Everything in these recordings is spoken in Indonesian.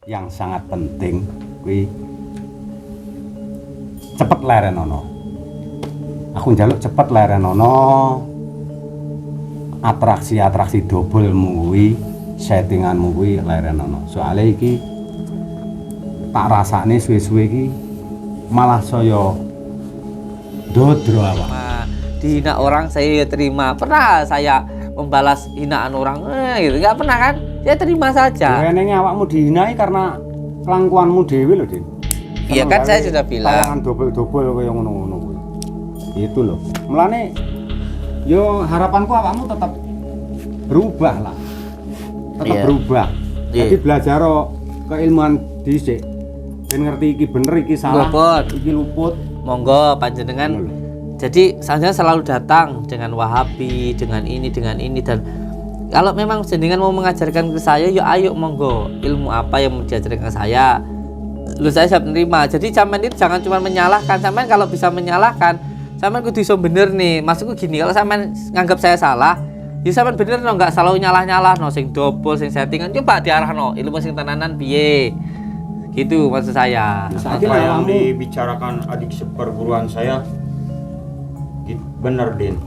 yang sangat penting kuwi cepet lerenono. Aku njaluk cepet lerenono atraksi-atraksi dobelmu kuwi, settinganmu kuwi lerenono. Soale iki tak rasane suwe-suwe iki malah saya dodro awak. Dihina orang saya ya terima. Pernah saya membalas hinaan orang gitu? Nggak pernah kan? Saya terima saja. Wenenge awakmu dihinai karena kelakuanmu dhewe lho, Din. Iya kan saya sudah bilang. Tayangan dobel-dobel kaya ngono-ngono kuwi. Itu loh. Mulane yo harapanku awakmu tetap berubah lah. Tetap berubah. Jadi belajar keilmuan dhisik. Ben ngerti iki bener, iki salah, iki luput. Monggo panjenengan. Jadi saya selalu datang dengan Wahabi, dengan ini dan kalau memang jenengan mau mengajarkan ke saya, ya ayo monggo. Ilmu apa yang mau diajarkan ke saya? Lu saya siap menerima. Jadi sampean itu jangan cuma menyalahkan. Sampean kalau bisa menyalahkan, sampean kudu iso bener nih. Maksudku gini, kalau sampean nganggap saya salah, ya sampean bener no, enggak selalu nyalah-nyalah no, sing double, sing settingan, coba diarahno ilmu sing tenanan piye. Gitu maksud saya. Apa yang dibicarakan adik seperguruan saya bener, Din.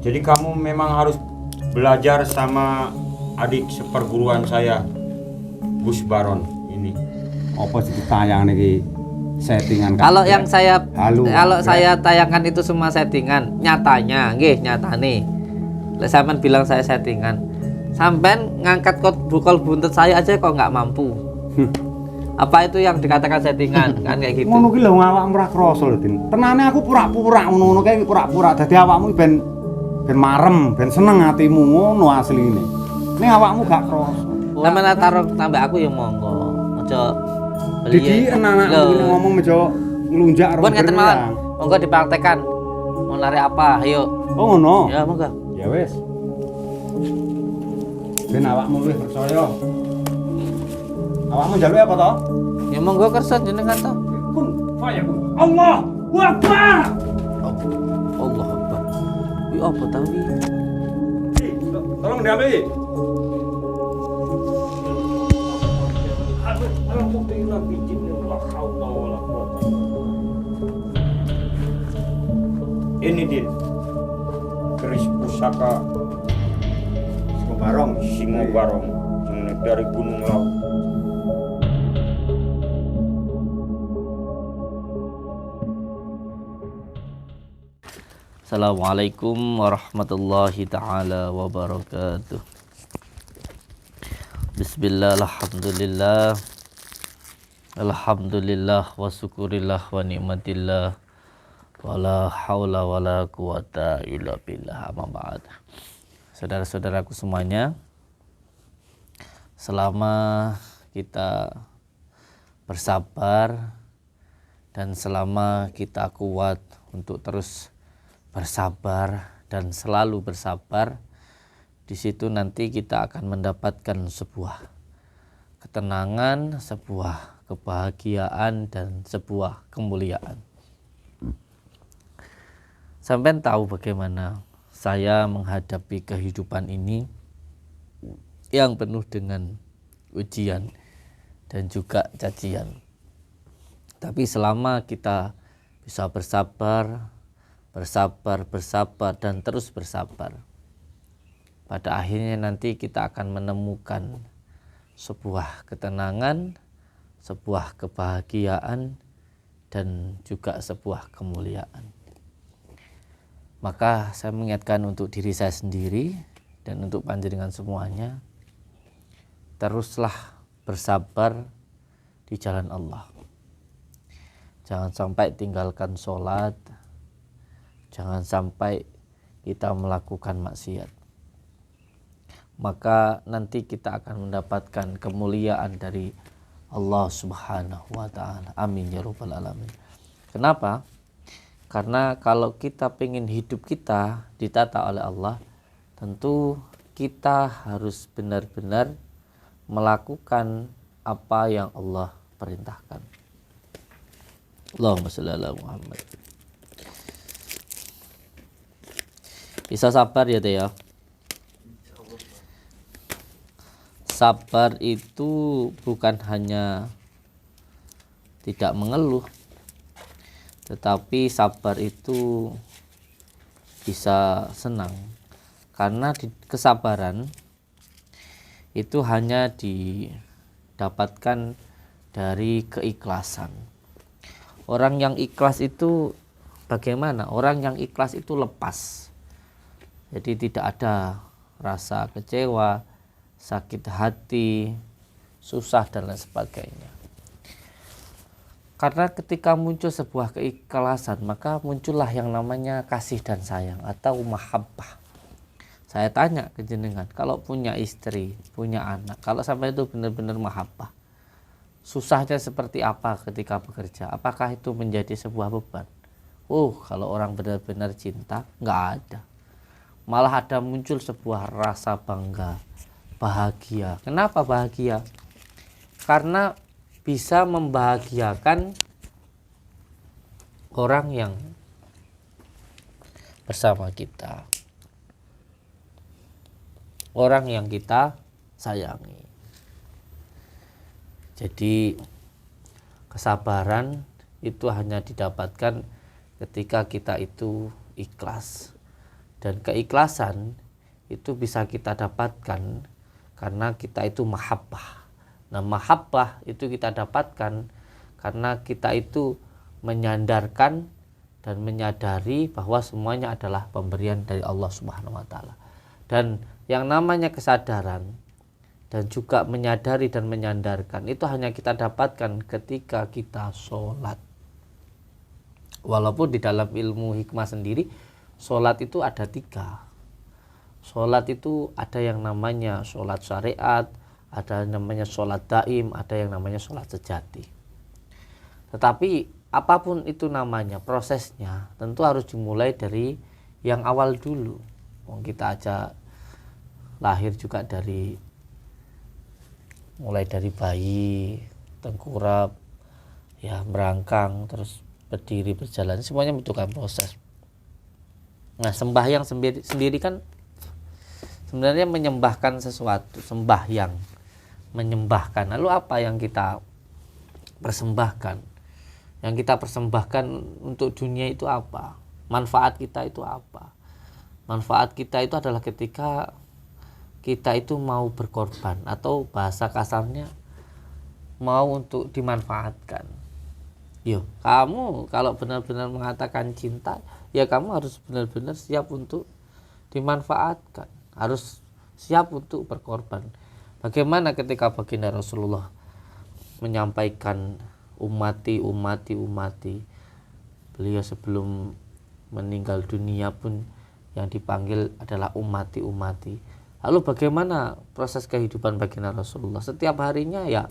Jadi kamu memang harus belajar sama adik seperguruan saya, Gus Baron ini. Apa sih tayang niki settingan? Kalau yang saya tayangkan itu semua settingan, nyatanya nggih nyatane. Lek sampean bilang saya settingan, sampean ngangkat bukol buntut saya aja kok nggak mampu. Apa itu yang dikatakan settingan kan kayak gitu. Ngono ki lho awakmu ora krasa lho, Din. Tenane aku pura-pura ngono-ngono kae pura-pura dadi awakmu ben marem, ben seneng atimu ngono asline. Ning awakmu gak krasa. Sampeyan taruh tambah aku ya monggo. Aja Didi anak-anakmu ini ngomong mejo nglunjak karo ngeten mawon. Monggo dipraktekkan. Mau narik apa? Ayo. Oh ngono. Ya monggo. Ya wis. Ben awakmu wis percaya. Awakmu njaluk apa to? Ya monggo kersa jenengan to. Kun fayakun. Allahu Akbar. Allah Akbar. Wi apa ta wi? Tolong diambil. Ini, Din, keris pusaka Singo Barong dari Gunung Lawu. Assalamualaikum warahmatullahi ta'ala wabarakatuh. Bismillah, alhamdulillah, alhamdulillah wa syukurillah wa ni'matillah wa la hawla wa la quwata illa billah, amma ba'd. Saudara-saudaraku semuanya, selama kita bersabar dan selama kita kuat untuk terus bersabar dan selalu bersabar, di situ nanti kita akan mendapatkan sebuah ketenangan, sebuah kebahagiaan dan sebuah kemuliaan. Sampai tahu bagaimana saya menghadapi kehidupan ini yang penuh dengan ujian dan juga cacian. Tapi selama kita bisa bersabar dan terus bersabar, pada akhirnya nanti kita akan menemukan sebuah ketenangan, sebuah kebahagiaan, dan juga sebuah kemuliaan. Maka saya mengingatkan untuk diri saya sendiri dan untuk panjenengan semuanya, teruslah bersabar di jalan Allah. Jangan sampai tinggalkan sholat, jangan sampai kita melakukan maksiat. Maka nanti kita akan mendapatkan kemuliaan dari Allah Subhanahu wa ta'ala. Amin ya rabbal alamin. Kenapa? Karena kalau kita pengen hidup kita ditata oleh Allah, tentu kita harus benar-benar melakukan apa yang Allah perintahkan. Allahumma shalli ala Muhammad. Bisa sabar ya teh ya. sabar itu bukan hanya tidak mengeluh, tetapi sabar itu bisa senang, karena kesabaran itu hanya didapatkan dari keikhlasan. Orang yang ikhlas itu bagaimana? Orang yang ikhlas itu lepas, jadi tidak ada rasa kecewa, sakit hati, susah dan lain sebagainya. Karena ketika muncul sebuah keikhlasan, maka muncullah yang namanya kasih dan sayang atau mahabbah. Saya tanya ke jenengan, kalau punya istri, punya anak, kalau sampai itu benar-benar mahabbah, susahnya seperti apa ketika bekerja? Apakah itu menjadi sebuah beban? Kalau orang benar-benar cinta, nggak ada. Malah ada muncul sebuah rasa bangga, bahagia. Kenapa bahagia? Karena bisa membahagiakan orang yang bersama kita, orang yang kita sayangi. Jadi kesabaran itu hanya didapatkan ketika kita itu ikhlas, dan keikhlasan itu bisa kita dapatkan karena kita itu mahabbah. Nah, mahabbah itu kita dapatkan karena kita itu menyandarkan dan menyadari bahwa semuanya adalah pemberian dari Allah Subhanahu wa taala. Dan yang namanya kesadaran dan juga menyadari dan menyandarkan itu hanya kita dapatkan ketika kita sholat. Walaupun di dalam ilmu hikmah sendiri, sholat itu ada 3. Sholat itu ada yang namanya sholat syariat, ada yang namanya sholat daim, ada yang namanya sholat sejati. Tetapi apapun itu namanya, prosesnya tentu harus dimulai dari yang awal dulu. Kita aja lahir juga mulai dari bayi, tengkurap, ya merangkang, terus berdiri, berjalan, semuanya membutuhkan proses. Nah, sembahyang sendiri kan sebenarnya menyembahkan sesuatu, sembahyang, menyembahkan. Lalu apa yang kita persembahkan? Yang kita persembahkan untuk dunia itu apa? Manfaat kita itu apa? Manfaat kita itu adalah ketika kita itu mau berkorban, atau bahasa kasarnya mau untuk dimanfaatkan. Kamu kalau benar-benar mengatakan cinta, ya kamu harus benar-benar siap untuk dimanfaatkan, harus siap untuk berkorban. Bagaimana ketika baginda Rasulullah menyampaikan umati, beliau sebelum meninggal dunia pun yang dipanggil adalah umati. Lalu bagaimana proses kehidupan baginda Rasulullah? Setiap harinya ya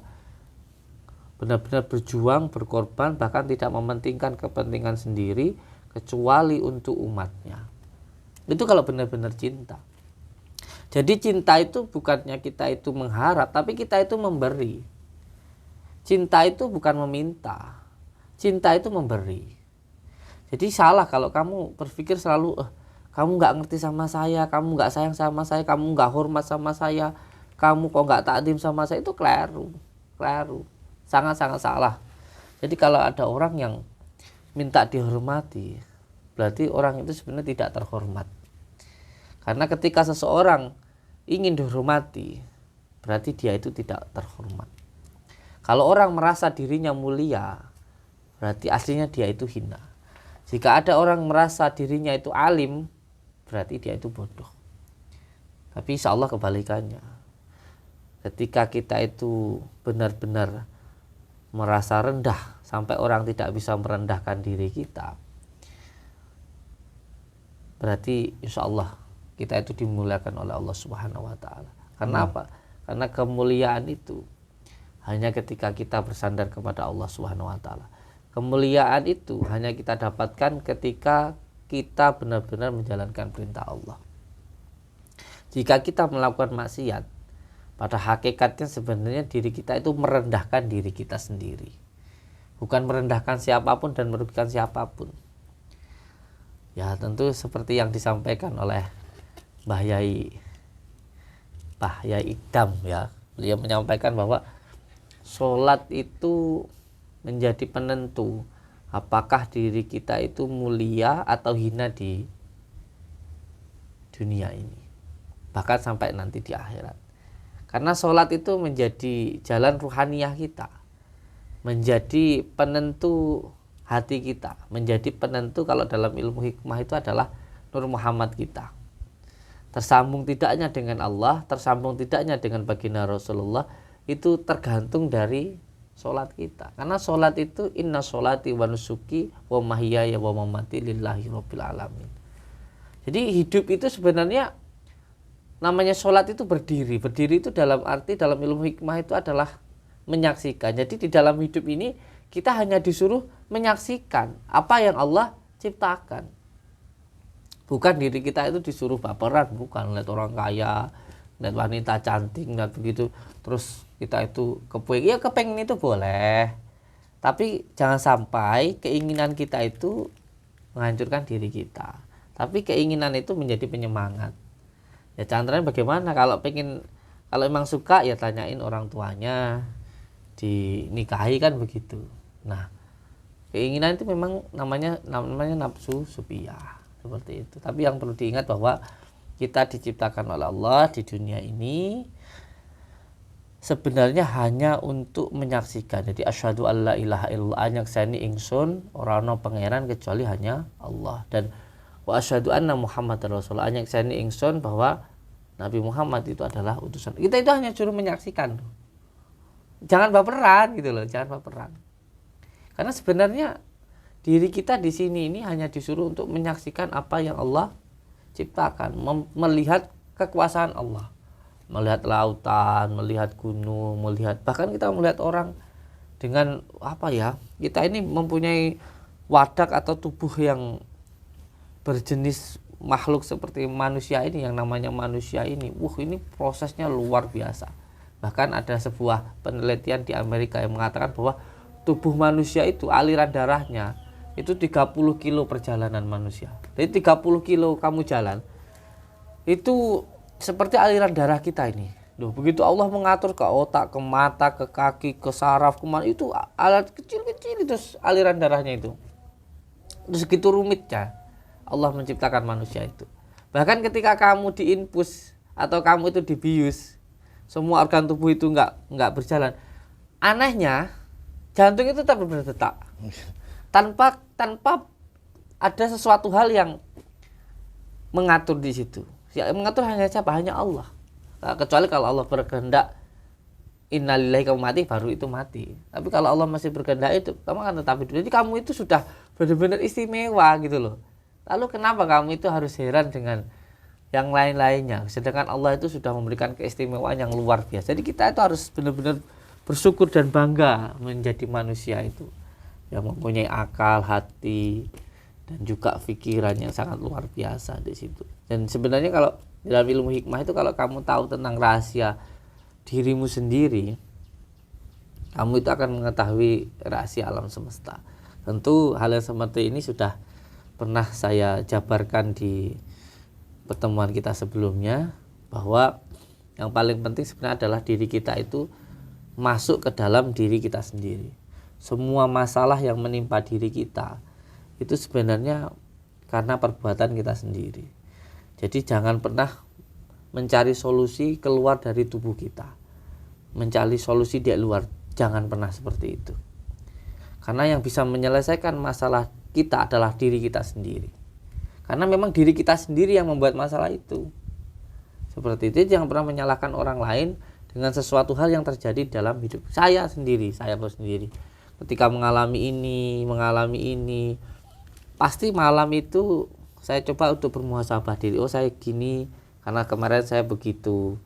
benar-benar berjuang, berkorban, bahkan tidak mementingkan kepentingan sendiri kecuali untuk umatnya. Itu kalau benar-benar cinta. Jadi cinta itu bukannya kita itu mengharap, tapi kita itu memberi. Cinta itu bukan meminta, cinta itu memberi. Jadi salah kalau kamu berpikir selalu kamu nggak ngerti sama saya, kamu nggak sayang sama saya, kamu nggak hormat sama saya, kamu kok nggak takdim sama saya. Itu keliru, sangat-sangat salah. Jadi kalau ada orang yang minta dihormati, berarti orang itu sebenarnya tidak terhormat. Karena ketika seseorang ingin dihormati, berarti dia itu tidak terhormat. Kalau orang merasa dirinya mulia, berarti aslinya dia itu hina. Jika ada orang merasa dirinya itu alim, berarti dia itu bodoh. Tapi insya Allah kebalikannya. Ketika kita itu benar-benar merasa rendah sampai orang tidak bisa merendahkan diri kita, berarti insya Allah kita itu dimuliakan oleh Allah Subhanahu wa taala. Karena apa? Karena kemuliaan itu hanya ketika kita bersandar kepada Allah Subhanahu wa taala. Kemuliaan itu hanya kita dapatkan ketika kita benar-benar menjalankan perintah Allah. Jika kita melakukan maksiat, pada hakikatnya sebenarnya diri kita itu merendahkan diri kita sendiri. Bukan merendahkan siapapun dan merugikan siapapun. Ya tentu seperti yang disampaikan oleh Mbah Yai Idam ya. Beliau menyampaikan bahwa sholat itu menjadi penentu apakah diri kita itu mulia atau hina di dunia ini, bahkan sampai nanti di akhirat. Karena sholat itu menjadi jalan ruhaniyah kita, menjadi penentu hati kita, menjadi penentu kalau dalam ilmu hikmah itu adalah Nur Muhammad kita. Tersambung tidaknya dengan Allah, tersambung tidaknya dengan baginda Rasulullah, itu tergantung dari sholat kita. Karena sholat itu inna sholati wa nusuki wa mahyaya wa mamati lillahi rabbil alamin. Jadi hidup itu sebenarnya namanya sholat itu berdiri. Berdiri itu dalam arti dalam ilmu hikmah itu adalah menyaksikan. Jadi di dalam hidup ini kita hanya disuruh menyaksikan apa yang Allah ciptakan. Bukan diri kita itu disuruh baperan, bukan lihat orang kaya, lihat wanita cantik, lihat begitu terus kita itu kepengen. Ya kepengen itu boleh, tapi jangan sampai keinginan kita itu menghancurkan diri kita. Tapi keinginan itu menjadi penyemangat. Ya caranya bagaimana? Kalau emang suka ya tanyain orang tuanya, dinikahi kan begitu. Nah, keinginan itu memang namanya nafsu supiyah seperti itu. Tapi yang perlu diingat bahwa kita diciptakan oleh Allah di dunia ini sebenarnya hanya untuk menyaksikan. Jadi asyhadu alla ilaha illallah, nyaksani ingsun ora ana pangeran kecuali hanya Allah, dan wa asyhadu anna Muhammadar Rasulullah, nyaksani ingsun bahwa Nabi Muhammad itu adalah utusan. Kita itu hanya suruh menyaksikan. Jangan baperan gitu loh, jangan baperan. Karena sebenarnya diri kita di sini ini hanya disuruh untuk menyaksikan apa yang Allah ciptakan, melihat kekuasaan Allah. Melihat lautan, melihat gunung, melihat bahkan kita melihat orang dengan apa ya? Kita ini mempunyai wadak atau tubuh yang berjenis makhluk seperti manusia ini, yang namanya manusia ini. Ini prosesnya luar biasa. Bahkan ada sebuah penelitian di Amerika yang mengatakan bahwa tubuh manusia itu aliran darahnya itu 30 kilo perjalanan manusia. Jadi 30 kilo kamu jalan itu seperti aliran darah kita ini. Loh, begitu Allah mengatur ke otak, ke mata, ke kaki, ke saraf, kemana itu alat kecil-kecil itu aliran darahnya itu. Terus segitu rumitnya Allah menciptakan manusia itu. Bahkan ketika kamu diinfus atau kamu itu dibius, semua organ tubuh itu nggak berjalan. Anehnya jantung itu tetap berdetak. Tanpa ada sesuatu hal yang mengatur di situ. Yang mengatur hanya siapa? Hanya Allah. Nah, kecuali kalau Allah berkehendak innalillahi kamu mati, baru itu mati. Tapi kalau Allah masih berkehendak itu, kamu akan tetap hidup. Jadi kamu itu sudah benar-benar istimewa gitu loh. Lalu kenapa kamu itu harus heran dengan yang lain-lainnya? Sedangkan Allah itu sudah memberikan keistimewaan yang luar biasa. Jadi kita itu harus benar-benar bersyukur dan bangga menjadi manusia itu yang mempunyai akal, hati, dan juga pikiran yang sangat luar biasa di situ. Dan sebenarnya kalau dalam ilmu hikmah itu kalau kamu tahu tentang rahasia dirimu sendiri, kamu itu akan mengetahui rahasia alam semesta. Tentu hal yang seperti ini sudah pernah saya jabarkan di pertemuan kita sebelumnya, bahwa yang paling penting sebenarnya adalah diri kita itu masuk ke dalam diri kita sendiri. Semua masalah yang menimpa diri kita itu sebenarnya karena perbuatan kita sendiri. Jadi jangan pernah mencari solusi keluar dari tubuh kita, mencari solusi di luar, jangan pernah seperti itu. Karena yang bisa menyelesaikan masalah kita adalah diri kita sendiri. Karena memang diri kita sendiri yang membuat masalah itu. Seperti itu, jangan pernah menyalahkan orang lain dengan sesuatu hal yang terjadi dalam hidup saya sendiri. Ketika mengalami ini, pasti malam itu saya coba untuk bermuhasabah diri. Oh, saya gini karena kemarin saya begitu.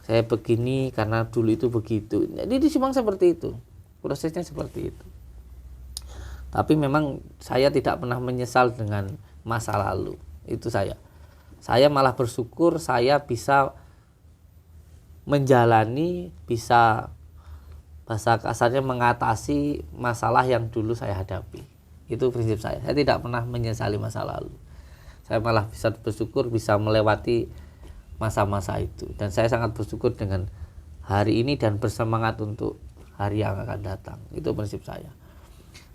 Saya begini karena dulu itu begitu. Jadi memang seperti itu. Prosesnya seperti itu. Tapi memang saya tidak pernah menyesal dengan masa lalu. Itu saya. Saya malah bersyukur saya bisa menjalani, bisa bahasa kasarnya mengatasi masalah yang dulu saya hadapi. Itu prinsip saya. Saya tidak pernah menyesali masa lalu. Saya malah bisa bersyukur bisa melewati masa-masa itu. Dan saya sangat bersyukur dengan hari ini dan bersemangat untuk hari yang akan datang. Itu prinsip saya.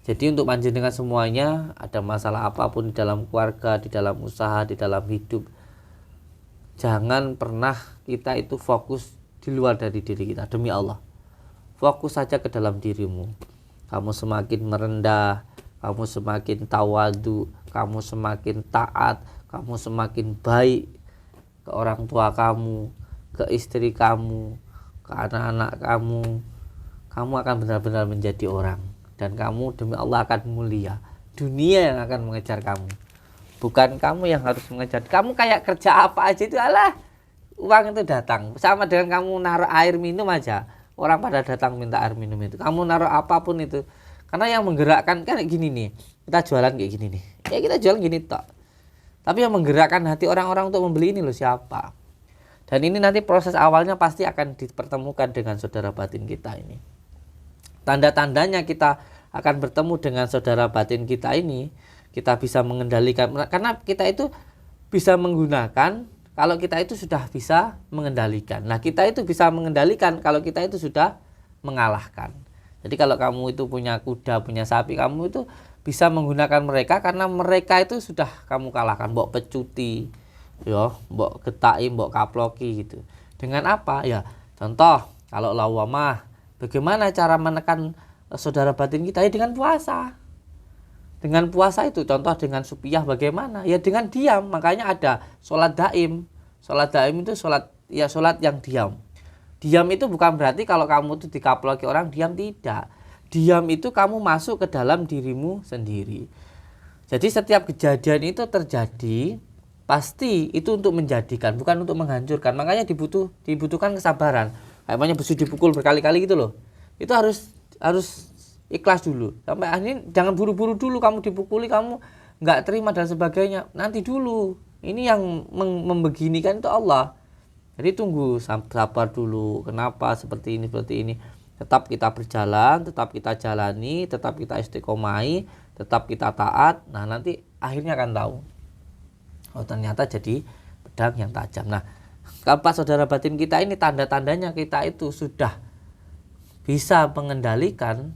Jadi untuk panjenengan semuanya, ada masalah apapun di dalam keluarga, di dalam usaha, di dalam hidup, jangan pernah kita itu fokus di luar dari diri kita. Demi Allah, fokus saja ke dalam dirimu. Kamu semakin merendah, kamu semakin tawadu, kamu semakin taat, kamu semakin baik ke orang tua kamu, ke istri kamu, ke anak-anak kamu, kamu akan benar-benar menjadi orang. Dan kamu demi Allah akan mulia. Dunia yang akan mengejar kamu, bukan kamu yang harus mengejar. Kamu kayak kerja apa aja itu, alah, uang itu datang. Sama dengan kamu naruh air minum aja, orang pada datang minta air minum itu. Kamu naruh apapun itu, karena yang menggerakkan kan gini nih, kita jualan kayak gini nih, ya kita jualan gini tok. Tapi yang menggerakkan hati orang-orang untuk membeli ini loh siapa? Dan ini nanti proses awalnya pasti akan dipertemukan dengan saudara batin kita ini. Tanda-tandanya kita akan bertemu dengan saudara batin kita ini, kita bisa mengendalikan, karena kita itu bisa menggunakan kalau kita itu sudah bisa mengendalikan. Nah, kita itu bisa mengendalikan kalau kita itu sudah mengalahkan. Jadi kalau kamu itu punya kuda, punya sapi, kamu itu bisa menggunakan mereka karena mereka itu sudah kamu kalahkan. Mbok pecuti, ya, mbok getaki, mbok kaploki gitu. Dengan apa? Ya, contoh kalau lawamah, bagaimana cara menekan saudara batin kita? Ya dengan puasa. Dengan puasa itu, contoh dengan supiyah bagaimana? Ya dengan diam. Makanya ada sholat daim. Sholat daim itu sholat yang diam. Diam itu bukan berarti kalau kamu itu dikaploki orang diam, tidak. Diam itu kamu masuk ke dalam dirimu sendiri. Jadi setiap kejadian itu terjadi, pasti itu untuk menjadikan, bukan untuk menghancurkan. Makanya dibutuhkan kesabaran. Kayaknya besi dipukul berkali-kali gitu loh. Itu harus ikhlas dulu. Sampai akhirnya jangan buru-buru dulu kamu dipukuli, kamu nggak terima dan sebagainya. Nanti dulu. Ini yang membeginikan itu Allah. Jadi tunggu, sabar dulu. Kenapa seperti ini? Tetap kita berjalan, tetap kita jalani, tetap kita istiqomai, tetap kita taat. Nah, nanti akhirnya akan tahu. Oh, ternyata jadi pedang yang tajam. Nah, kalau saudara batin kita ini tanda-tandanya kita itu sudah bisa mengendalikan,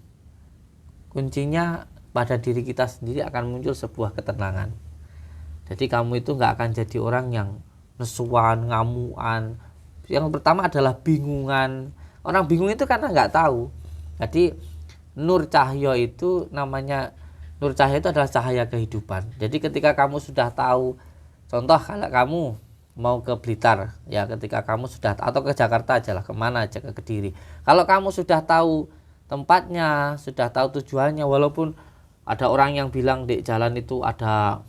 kuncinya pada diri kita sendiri akan muncul sebuah ketenangan. Jadi kamu itu nggak akan jadi orang yang nesuan, ngamuan. Yang pertama adalah bingungan. Orang bingung itu karena nggak tahu. Jadi nur cahya itu namanya, nur cahya itu adalah cahaya kehidupan. Jadi ketika kamu sudah tahu, contoh kalau kamu mau ke Blitar, ya ketika kamu sudah, atau ke Jakarta aja lah, kemana aja, ke Kediri. Kalau kamu sudah tahu tempatnya, sudah tahu tujuannya, walaupun ada orang yang bilang di jalan itu ada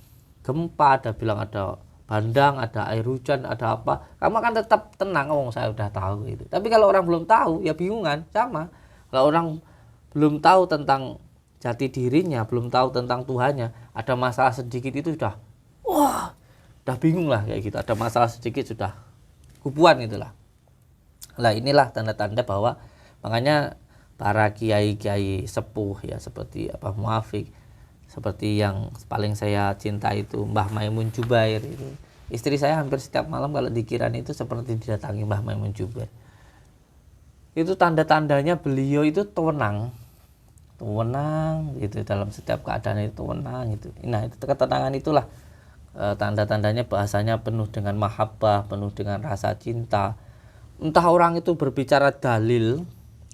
gempa, ada bilang ada bandang, ada air hujan, ada apa, kamu akan tetap tenang, saya udah tahu itu. Tapi kalau orang belum tahu, ya bingungan, sama. Kalau orang belum tahu tentang jati dirinya, belum tahu tentang Tuhannya, ada masalah sedikit itu sudah, wah, udah bingung lah kayak gitu. Ada masalah sedikit sudah kubuan itulah. Nah, inilah tanda-tanda bahwa, makanya para kiai-kiai sepuh ya, seperti Muafiq, seperti yang paling saya cinta itu Mbah Maimun Jubair itu. Istri saya hampir setiap malam kalau dikiran itu seperti didatangi Mbah Maimun Jubair. Itu tanda-tandanya beliau itu tenang gitu, dalam setiap keadaan itu tenang gitu. Nah, itu ketenangan itulah tanda-tandanya, bahasanya penuh dengan mahabbah, penuh dengan rasa cinta. Entah orang itu berbicara dalil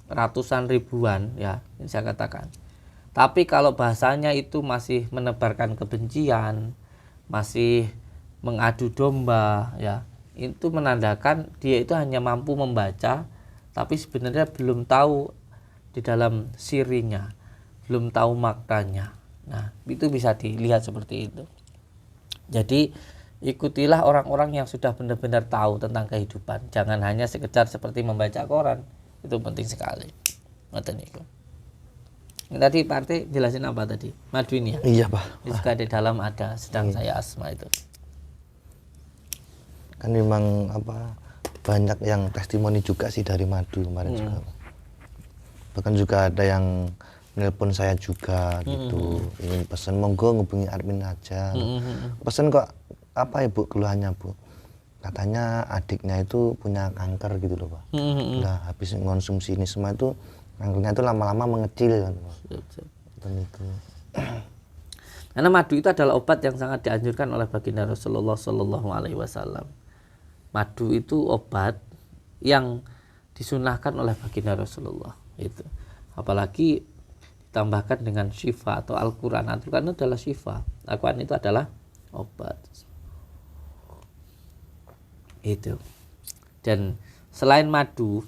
ratusan ribuan, ya ini saya katakan, tapi kalau bahasanya itu masih menebarkan kebencian, masih mengadu domba, ya itu menandakan dia itu hanya mampu membaca, tapi sebenarnya belum tahu di dalam sirinya, belum tahu maknanya. Nah, itu bisa dilihat seperti itu. Jadi ikutilah orang-orang yang sudah benar-benar tahu tentang kehidupan. Jangan hanya sekedar seperti membaca koran. Itu penting sekali. Ini tadi Pak Arte jelasin apa tadi? Madu ini ya? Iya Pak. Ini juga di dalam ada sedang saya asma itu. Kan memang banyak yang testimoni juga sih dari madu kemarin juga. Bahkan juga ada yang nelpon saya juga gitu, ingin pesan, monggo ngubungi admin aja. Pesan kok apa ya Bu keluhannya Bu? katanya adiknya itu punya kanker gitu loh Pak. Udah habis mengonsumsi ini semua itu kankernya itu lama-lama mengecil kan Pak. Dan itu. Karena madu itu adalah obat yang sangat dianjurkan oleh baginda Rasulullah Shallallahu Alaihi Wasallam. Madu itu obat yang disunahkan oleh baginda Rasulullah itu. Apalagi ditambahkan dengan syifa atau Al-Quran. Al-Quran itu adalah syifa. Al-Quran itu adalah obat. Itu. Dan selain madu,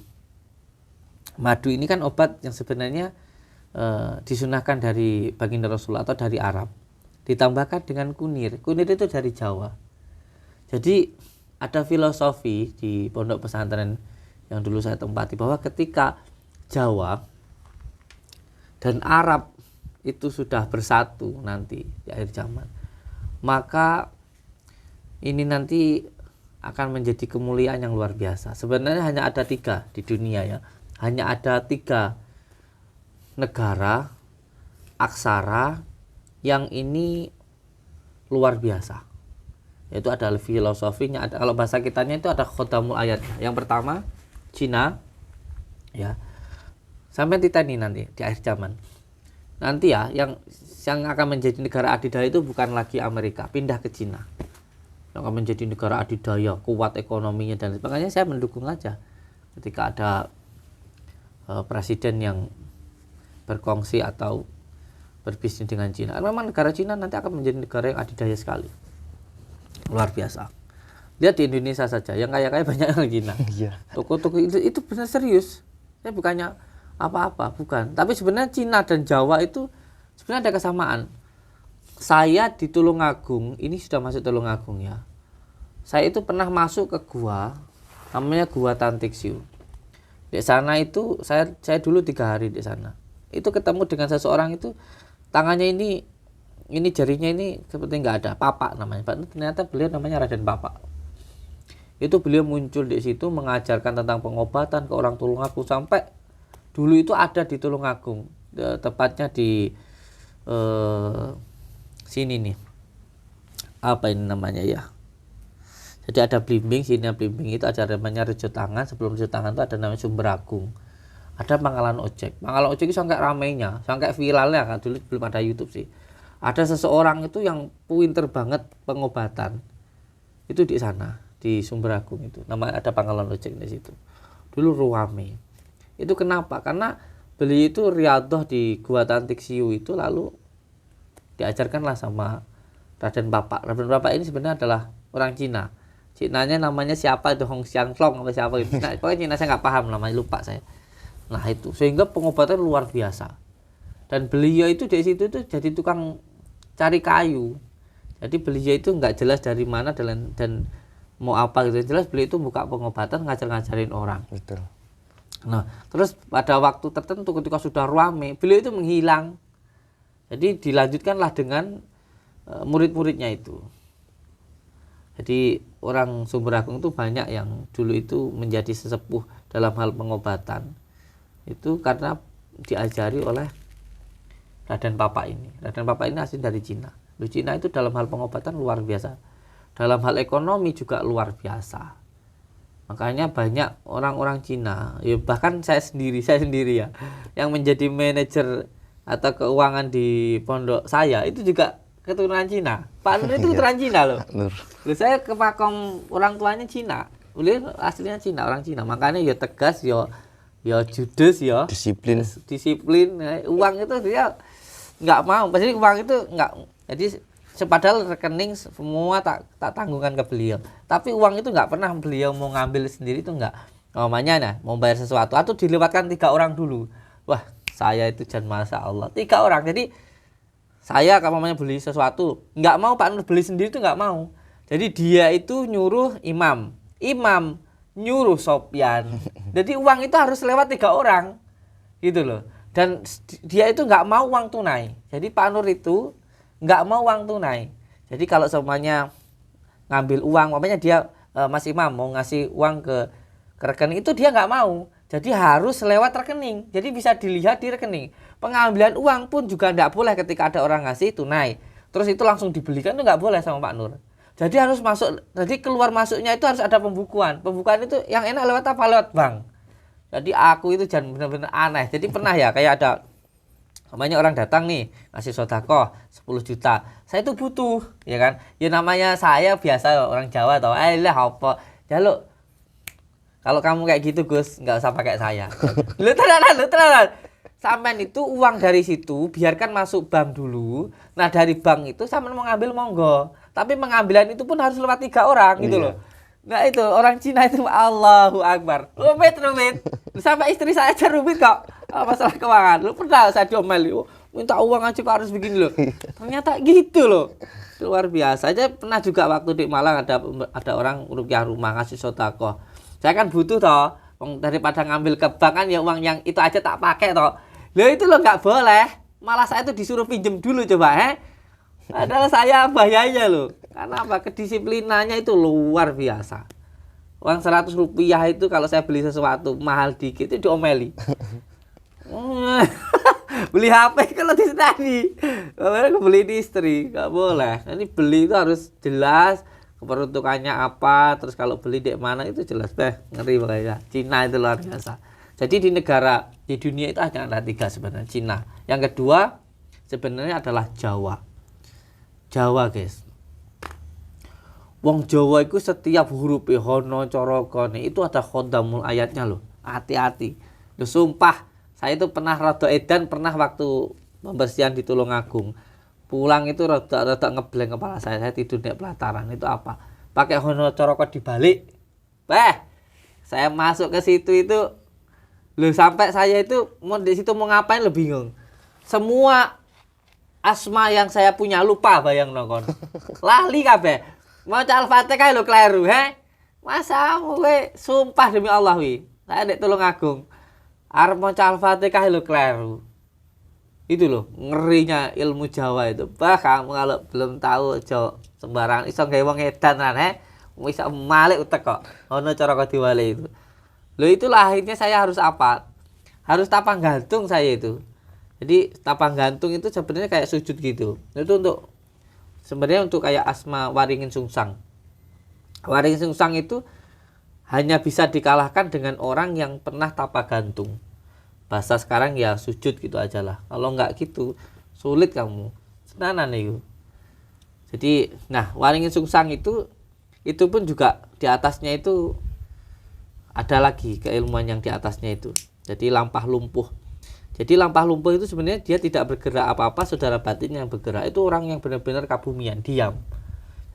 madu ini kan obat yang sebenarnya disunahkan dari baginda Rasulullah atau dari Arab. Ditambahkan dengan kunir. Kunir itu dari Jawa. Jadi ada filosofi di pondok pesantren yang dulu saya tempati bahwa ketika Jawa dan Arab itu sudah bersatu nanti di akhir zaman, maka ini nanti akan menjadi kemuliaan yang luar biasa. Sebenarnya hanya ada 3 di dunia ya. Hanya ada 3 negara aksara yang ini luar biasa. Yaitu ada filosofinya, ada, kalau bahasa kitanya itu ada khotamul ayat. Yang pertama Cina ya. Sampai Titani nanti di akhir zaman. Nanti ya yang akan menjadi negara adidaya itu bukan lagi Amerika, pindah ke Cina. Yang akan menjadi negara adidaya, kuat ekonominya dan sebagainya. Saya mendukung aja ketika ada presiden yang berkongsi atau berbisnis dengan Cina. Memang negara Cina nanti akan menjadi negara yang adidaya sekali. Luar biasa. Lihat di Indonesia saja, yang kaya-kaya banyak yang Cina. Toko-toko itu benar serius. Saya bukannya apa-apa, bukan. Tapi sebenarnya Cina dan Jawa itu sebenarnya ada kesamaan. Saya di Tulungagung, ini sudah masuk Tulungagung ya. Saya itu pernah masuk ke gua, namanya Gua Tantiksiu. Di sana itu saya dulu 3 hari di sana. Itu ketemu dengan seseorang itu tangannya ini jarinya ini seperti nggak ada, Papa namanya. Ternyata beliau namanya Raden Papa. Itu beliau muncul di situ mengajarkan tentang pengobatan ke orang Tulungagung sampai dulu itu ada di Tulungagung, tepatnya di sini nih. Apa ini namanya ya? Jadi ada Blimbing, sini Blimbing itu ada namanya Rejo Tangan, sebelum Rejo Tangan itu ada namanya Sumberagung. Ada pangkalan ojek. Pangkalan ojek itu sampai ramainya, sampai viralnya kan dulu belum ada YouTube sih. Ada seseorang itu yang pinter banget pengobatan. Itu di sana, di Sumberagung itu. Namanya ada pangkalan ojek di situ. Dulu ruame. Itu kenapa? Karena beliau itu riadoh di Gua Tantiksiu itu lalu diajarkanlah sama Raden Papa. Raden Papa ini sebenarnya adalah orang Cina. Cinanya namanya siapa itu, Hong Xiangflong atau siapa itu. Nah, pokoknya Cina saya nggak paham namanya, lupa saya. Nah itu sehingga pengobatan luar biasa. Dan beliau itu di situ itu jadi tukang cari kayu. Jadi beliau itu nggak jelas dari mana dan mau apa gitu. Jelas beliau itu buka pengobatan, ngajarin orang. Betul. Nah terus pada waktu tertentu ketika sudah rame, beliau itu menghilang. Jadi dilanjutkanlah dengan murid-muridnya itu. Jadi orang Sumberagung itu banyak yang dulu itu menjadi sesepuh dalam hal pengobatan. Itu karena diajari oleh Raden Papa ini. Raden Papa ini asli dari Cina. Cina itu dalam hal pengobatan luar biasa. Dalam hal ekonomi juga luar biasa. Makanya banyak orang-orang Cina, ya bahkan saya sendiri ya, yang menjadi manajer atau keuangan di pondok saya itu juga keturunan Cina. Pak Nur itu keturunan Cina loh. Loh, saya kepakom orang tuanya Cina. Beliau aslinya Cina, orang Cina. Makanya ya tegas, ya judes, ya disiplin. Uang itu dia nggak mau. Pasti uang itu nggak. Jadi padahal rekening semua tak tanggungkan ke beliau. Tapi uang itu nggak pernah beliau mau ngambil sendiri, itu nggak. Namanya nah, mau bayar sesuatu atau dilewatkan 3 orang dulu. Wah, saya itu jangan masya Allah 3 orang. Jadi saya kalau mamanya beli sesuatu nggak mau, Pak Nur beli sendiri itu nggak mau. Jadi dia itu nyuruh imam nyuruh Sopyan. Jadi uang itu harus lewat 3 orang gitu loh. Dan dia itu nggak mau uang tunai. Jadi Pak Nur itu nggak mau uang tunai. Jadi kalau semuanya ngambil uang, mamanya dia Mas Imam mau ngasih uang ke rekening itu dia nggak mau. Jadi harus lewat rekening. Jadi bisa dilihat di rekening. Pengambilan uang pun juga nggak boleh ketika ada orang ngasih tunai. Terus itu langsung dibelikan itu nggak boleh sama Pak Nur. Jadi harus masuk, jadi keluar masuknya itu harus ada pembukuan. Pembukuan itu yang enak lewat apa? Lewat bank. Jadi aku itu jangan benar-benar aneh. Jadi pernah ya kayak ada namanya orang datang nih ngasih sedekah 10 juta. Saya itu butuh, ya kan? Ya namanya saya biasa orang Jawa tau. Lah apa? Jaluk. Kalau kamu kayak gitu Gus, nggak usah pakai saya. Lu tenanan. Sampean itu uang dari situ biarkan masuk bank dulu. Nah dari bank itu sampean mau ngambil monggo. Tapi pengambilan itu pun harus lewat 3 orang gitu loh. Nah itu orang Cina itu Allahu Akbar. Rumit. Sampai istri saya aja rumit kok. Masalah keuangan. Lu pernah saya diomeli, minta uang aja kok harus begini loh. Ternyata gitu loh. Luar biasa. Saya pernah juga waktu di Malang ada orang rukyah rumah ngasih sedekah. Saya kan butuh toh. Daripada ngambil ke bank kan ya uang yang itu aja tak pakai toh. Loh itu loh nggak boleh. Malah saya tuh disuruh pinjem dulu coba Adalah saya bahayanya loh. Karena apa? Kedisiplinannya itu luar biasa. Uang 100 rupiah itu kalau saya beli sesuatu mahal dikit itu diomeli. Beli HP kalau di tadi. Kalau beli di istri nggak boleh. Ini beli itu harus jelas keperuntukannya apa. Terus kalau beli di mana itu jelas ngeri makanya. Cina itu luar biasa. Jadi di negara di dunia itu hanya ada 3 sebenarnya. Cina. Yang kedua sebenarnya adalah Jawa. Jawa guys. Wong Jawa itu setiap huruf hono corokone itu ada khodamul ayatnya loh. Hati-hati. Loh sumpah, saya itu pernah rada edan pernah waktu pembersihan di Tulungagung. Pulang itu rada ngebleng kepala saya tidur di pelataran. Itu apa? Pakai hono coroko dibalik. Saya masuk ke situ itu loh sampai saya itu mau di situ mau ngapain lo bingung. Semua asma yang saya punya lupa bayang nongkon. Lali kabeh. Mau Al-Fatihah lo kleru Masa kowe sumpah demi Allah wi. Saya ndek Tulungagung. Arep mau Al-Fatihah lo kleru. Itu loh ngerinya ilmu Jawa itu. Kamu kalau belum tahu Jawa sembarangan iso gawe wong edan kan Bisa malik utek kok. Ono cara kok diwale itu. Loh itulah akhirnya saya harus apa? Harus tapang gantung saya itu. Jadi tapang gantung itu sebenarnya kayak sujud gitu. Itu sebenarnya untuk kayak asma waringin sungsang. Waringin sungsang itu hanya bisa dikalahkan dengan orang yang pernah tapa gantung. Bahasa sekarang ya sujud gitu aja lah. Kalau nggak gitu sulit kamu. Senanan itu. Jadi nah waringin sungsang itu pun juga di atasnya itu ada lagi keilmuan yang di atasnya itu. Jadi lampah lumpuh. Jadi lampah lumpuh itu sebenarnya dia tidak bergerak apa-apa, saudara batin yang bergerak itu orang yang benar-benar kabumian, diam.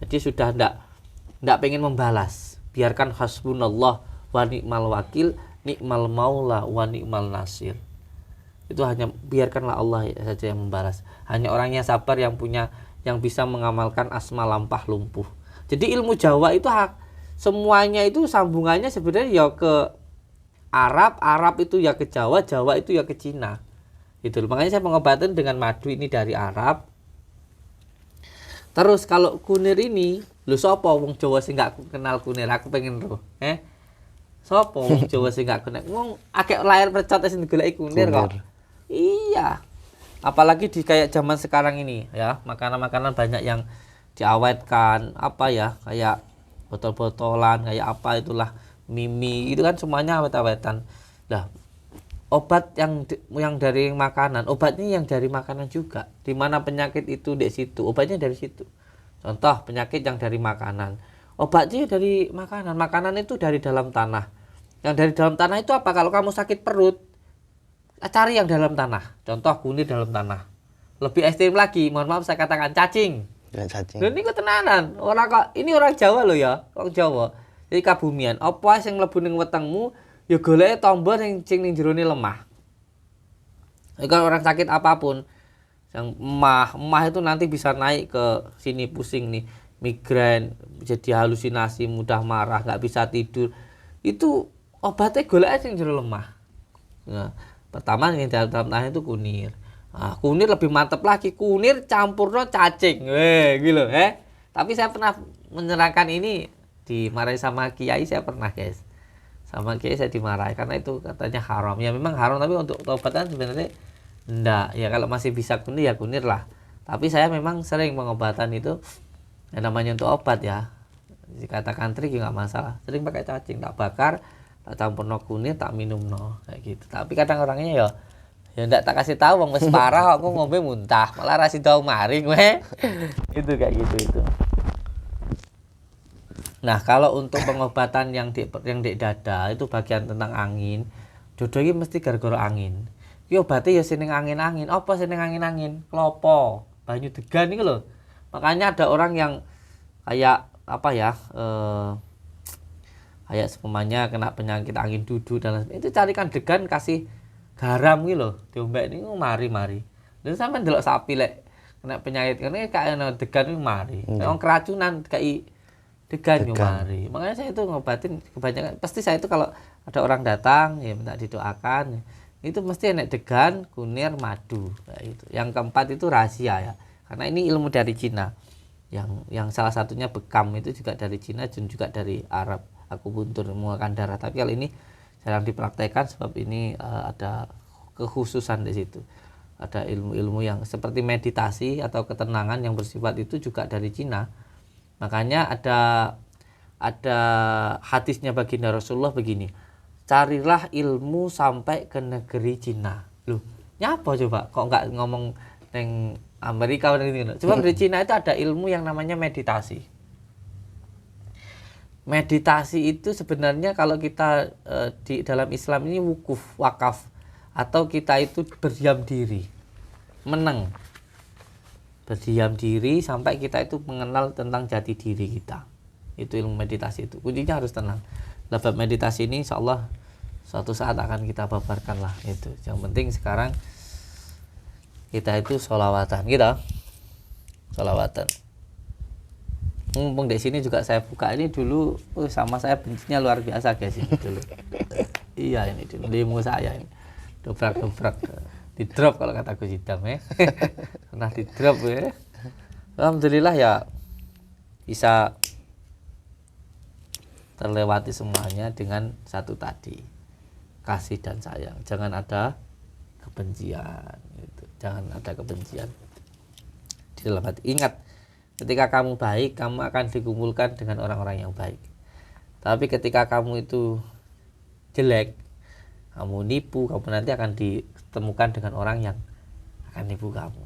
Jadi sudah enggak pengen membalas. Biarkan hasbunallah wa ni'mal wakil, ni'mal maula wa ni'mal nasir. Itu hanya biarkanlah Allah saja yang membalas. Hanya orang yang sabar yang bisa mengamalkan asma lampah lumpuh. Jadi ilmu Jawa itu semuanya itu sambungannya sebenarnya ya ke Arab itu ya ke Jawa, Jawa itu ya ke Cina. Gitu. Makanya saya pengobatan dengan madu ini dari Arab. Terus kalau kunir ini, lu sapa wong Jawa sing gak kenal kunir? Aku pengen roh. Sapa wong Jawa sing gak kenal? Wong akeh layar percot sing digoleki kunir kok. Iya. Apalagi di kayak zaman sekarang ini ya, makanan-makanan banyak yang diawetkan apa ya, kayak botol-botolan, kayak apa itulah. Mimi itu kan semuanya awet-awetan. Nah, obat yang dari makanan, obatnya yang dari makanan juga. Di mana penyakit itu di situ, obatnya dari situ. Contoh penyakit yang dari makanan, obatnya dari makanan. Makanan itu dari dalam tanah. Yang dari dalam tanah itu apa? Kalau kamu sakit perut, cari yang dalam tanah. Contoh kunir dalam tanah. Lebih ekstrim lagi, mohon maaf saya katakan cacing. Ya, cacing. Loh, ini kok tenanan. Ini orang Jawa loh ya, orang Jawa. Jadi kabumian, apa sing mlebu ning wetengmu ya goleke tombol sing ning jerone lemah. Kalau orang sakit apapun yang emah itu nanti bisa naik ke sini pusing nih, migrain, jadi halusinasi, mudah marah, nggak bisa tidur. Itu obatnya goleke sing jero lemah. Nah, pertama yang dalam tanah itu kunir. Nah, kunir lebih mantep lagi, kunir campurno cacing. Gitu Tapi saya pernah menyerahkan ini dimarahi sama kiai, saya pernah guys, sama kiai saya dimarahi karena itu katanya haram. Ya memang haram, tapi untuk pengobatan sebenarnya enggak ya. Kalau masih bisa kunir ya kunir lah. Tapi saya memang sering pengobatan itu Dan namanya untuk obat ya, dikatakan trik nggak masalah. Sering pakai cacing, tak bakar, tak campur no kunyit, tak minum no kayak gitu. Tapi kadang orangnya ya ndak tak kasih tahu, wong wis parah aku ngombe muntah, malah rasi tahu maring weh. Itu kayak gitu itu. Nah, kalau untuk pengobatan yang di dada itu bagian tentang angin, dodo iki mesti gara-gara angin. Ki obate ya sing angin-angin. Apa sing angin-angin? Klopo, banyu degan iki lho. Makanya ada orang yang kayak apa ya, kayak semuanya kena penyakit angin duduk dan lain itu carikan degan kasih garam gitu loh, diombek ini mari. Dan sampai delok sapi lek kena penyakit karena kayak degan itu mari. Memang keracunan kayak degan itu mari. Makanya saya itu ngobatin kebanyakan. Pasti saya itu kalau ada orang datang ya minta didoakan, itu mesti enek degan, kunir, madu. Nah, itu. Yang keempat itu rahasia ya. Karena ini ilmu dari Cina, yang salah satunya bekam itu juga dari Cina dan juga dari Arab. Aku buntur mengeluarkan darah. Tapi kali ini jarang dipraktekkan sebab ini ada kekhususan di situ. Ada ilmu-ilmu yang seperti meditasi atau ketenangan yang bersifat itu juga dari Cina. Makanya ada hadisnya baginda Rasulullah begini. Carilah ilmu sampai ke negeri Cina. Loh, nyapa coba? Kok nggak ngomong neng Amerika gitu. Coba di Cina itu ada ilmu yang namanya meditasi. Meditasi itu sebenarnya kalau kita di dalam Islam ini wakaf atau kita itu berdiam diri, meneng. Berdiam diri sampai kita itu mengenal tentang jati diri kita. Itu ilmu meditasi itu. Kuncinya harus tenang. Bab meditasi ini insya Allah suatu saat akan kita paparkan lah itu. Yang penting sekarang kita itu sholawatan gitu, sholawatan. Mumpung di sini juga saya buka ini dulu, sama saya bencinya luar biasa guys ini dulu. Iya ini dulu demo saya ini, dobrak di drop kalau kata Gus Idam ya, pernah di drop ya. Alhamdulillah ya bisa terlewati semuanya dengan satu tadi, kasih dan sayang. Jangan ada kebencian. Jangan ada kebencian di dalam hati. Ingat, ketika kamu baik, kamu akan dikumpulkan dengan orang-orang yang baik. Tapi ketika kamu itu jelek, kamu nipu, kamu nanti akan ditemukan dengan orang yang akan nipu kamu.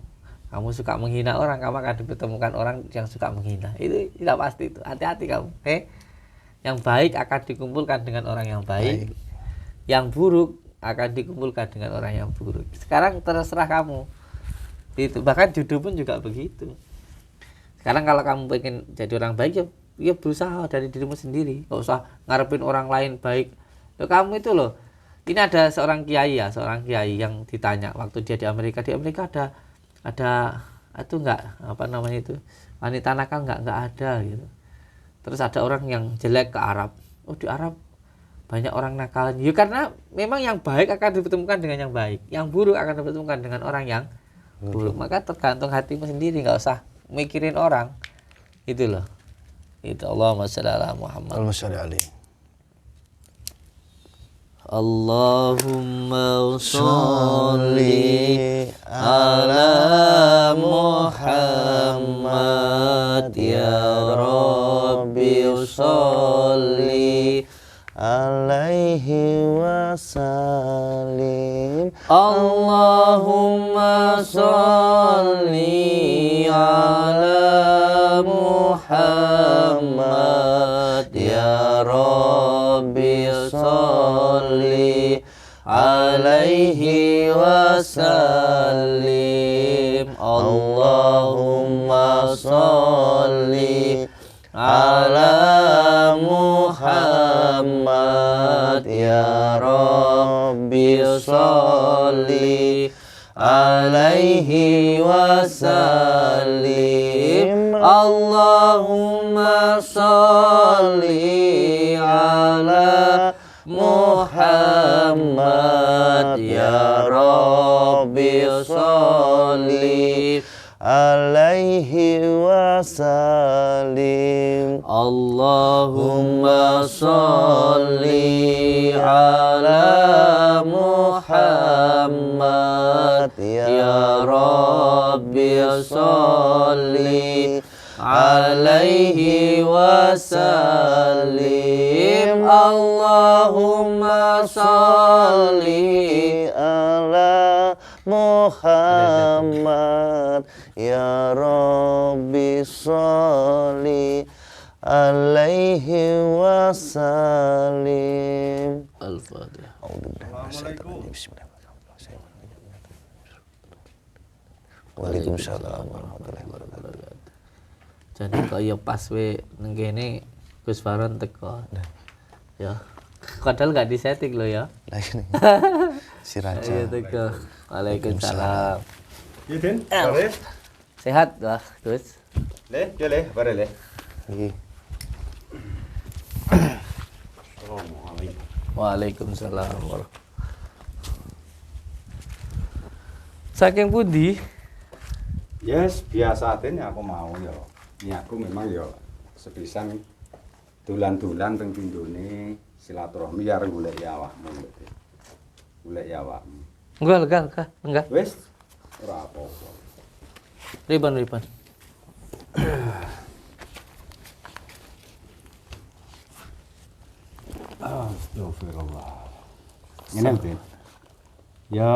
Kamu suka menghina orang, kamu akan ditemukan orang yang suka menghina. Itu tidak pasti itu. Hati-hati kamu. Yang baik akan dikumpulkan dengan orang yang baik. Yang buruk akan dikumpulkan dengan orang yang buruk. Sekarang terserah kamu. Itu bahkan jodoh pun juga begitu. Sekarang kalau kamu pengen jadi orang baik ya berusaha dari dirimu sendiri. Enggak usah ngarepin orang lain baik. Loh, kamu itu loh. Ini ada seorang kiai yang ditanya waktu dia di Amerika. Di Amerika ada itu enggak apa namanya itu? Wanita nakal enggak ada gitu. Terus ada orang yang jelek ke Arab. Oh, di Arab banyak orang nakal. Ya karena memang yang baik akan dipertemukan dengan yang baik, yang buruk akan dipertemukan dengan orang yang buruk. Maka tergantung hatimu sendiri, nggak usah mikirin orang. Itu loh. Itu Allahumma shalli ala Muhammad. Allahumma shalli ala Muhammad ya Rabbi shalli alaihi wasallim. Allahumma sholli ala Muhammad ya Rabbi sholli alaihi wasallim. Allahumma sholli ala Muhammad ya Rabbi sholli alaihi wasallim. Allahumma sholli ala Muhammad ya Rabbi sholli alaihi wasallim. Allahumma sholli ala Muhammad ya Rabbi sholli alaihi wasallim. Allahumma sholli ala Muhammad ya Rabbi sholli alaihi wasallim. Al-Fatihah. Waalaikumsalam warahmatullahi wabarakatuh. Jadi kaya pas we nang kene Gus Baron teko. Ya. Padahal gak disetting lo ya. Lah ini si Ayo Raja. teko. Waalaikumsalam. Iya Den, bare. Sehat lah Gus. Le, yo le, bare le. Iki Waalaikumsalam warahmatullahi. Saking pundi? Yes, biasa Den aku mau ya. Niatku memang ya sepisan dolan-dolan teng pindone silaturahmi ya golek awakmu. Golek awakmu. Enggak. Wis ora apa-apa. Riban. Astagfirullah. Ngene Den. Ya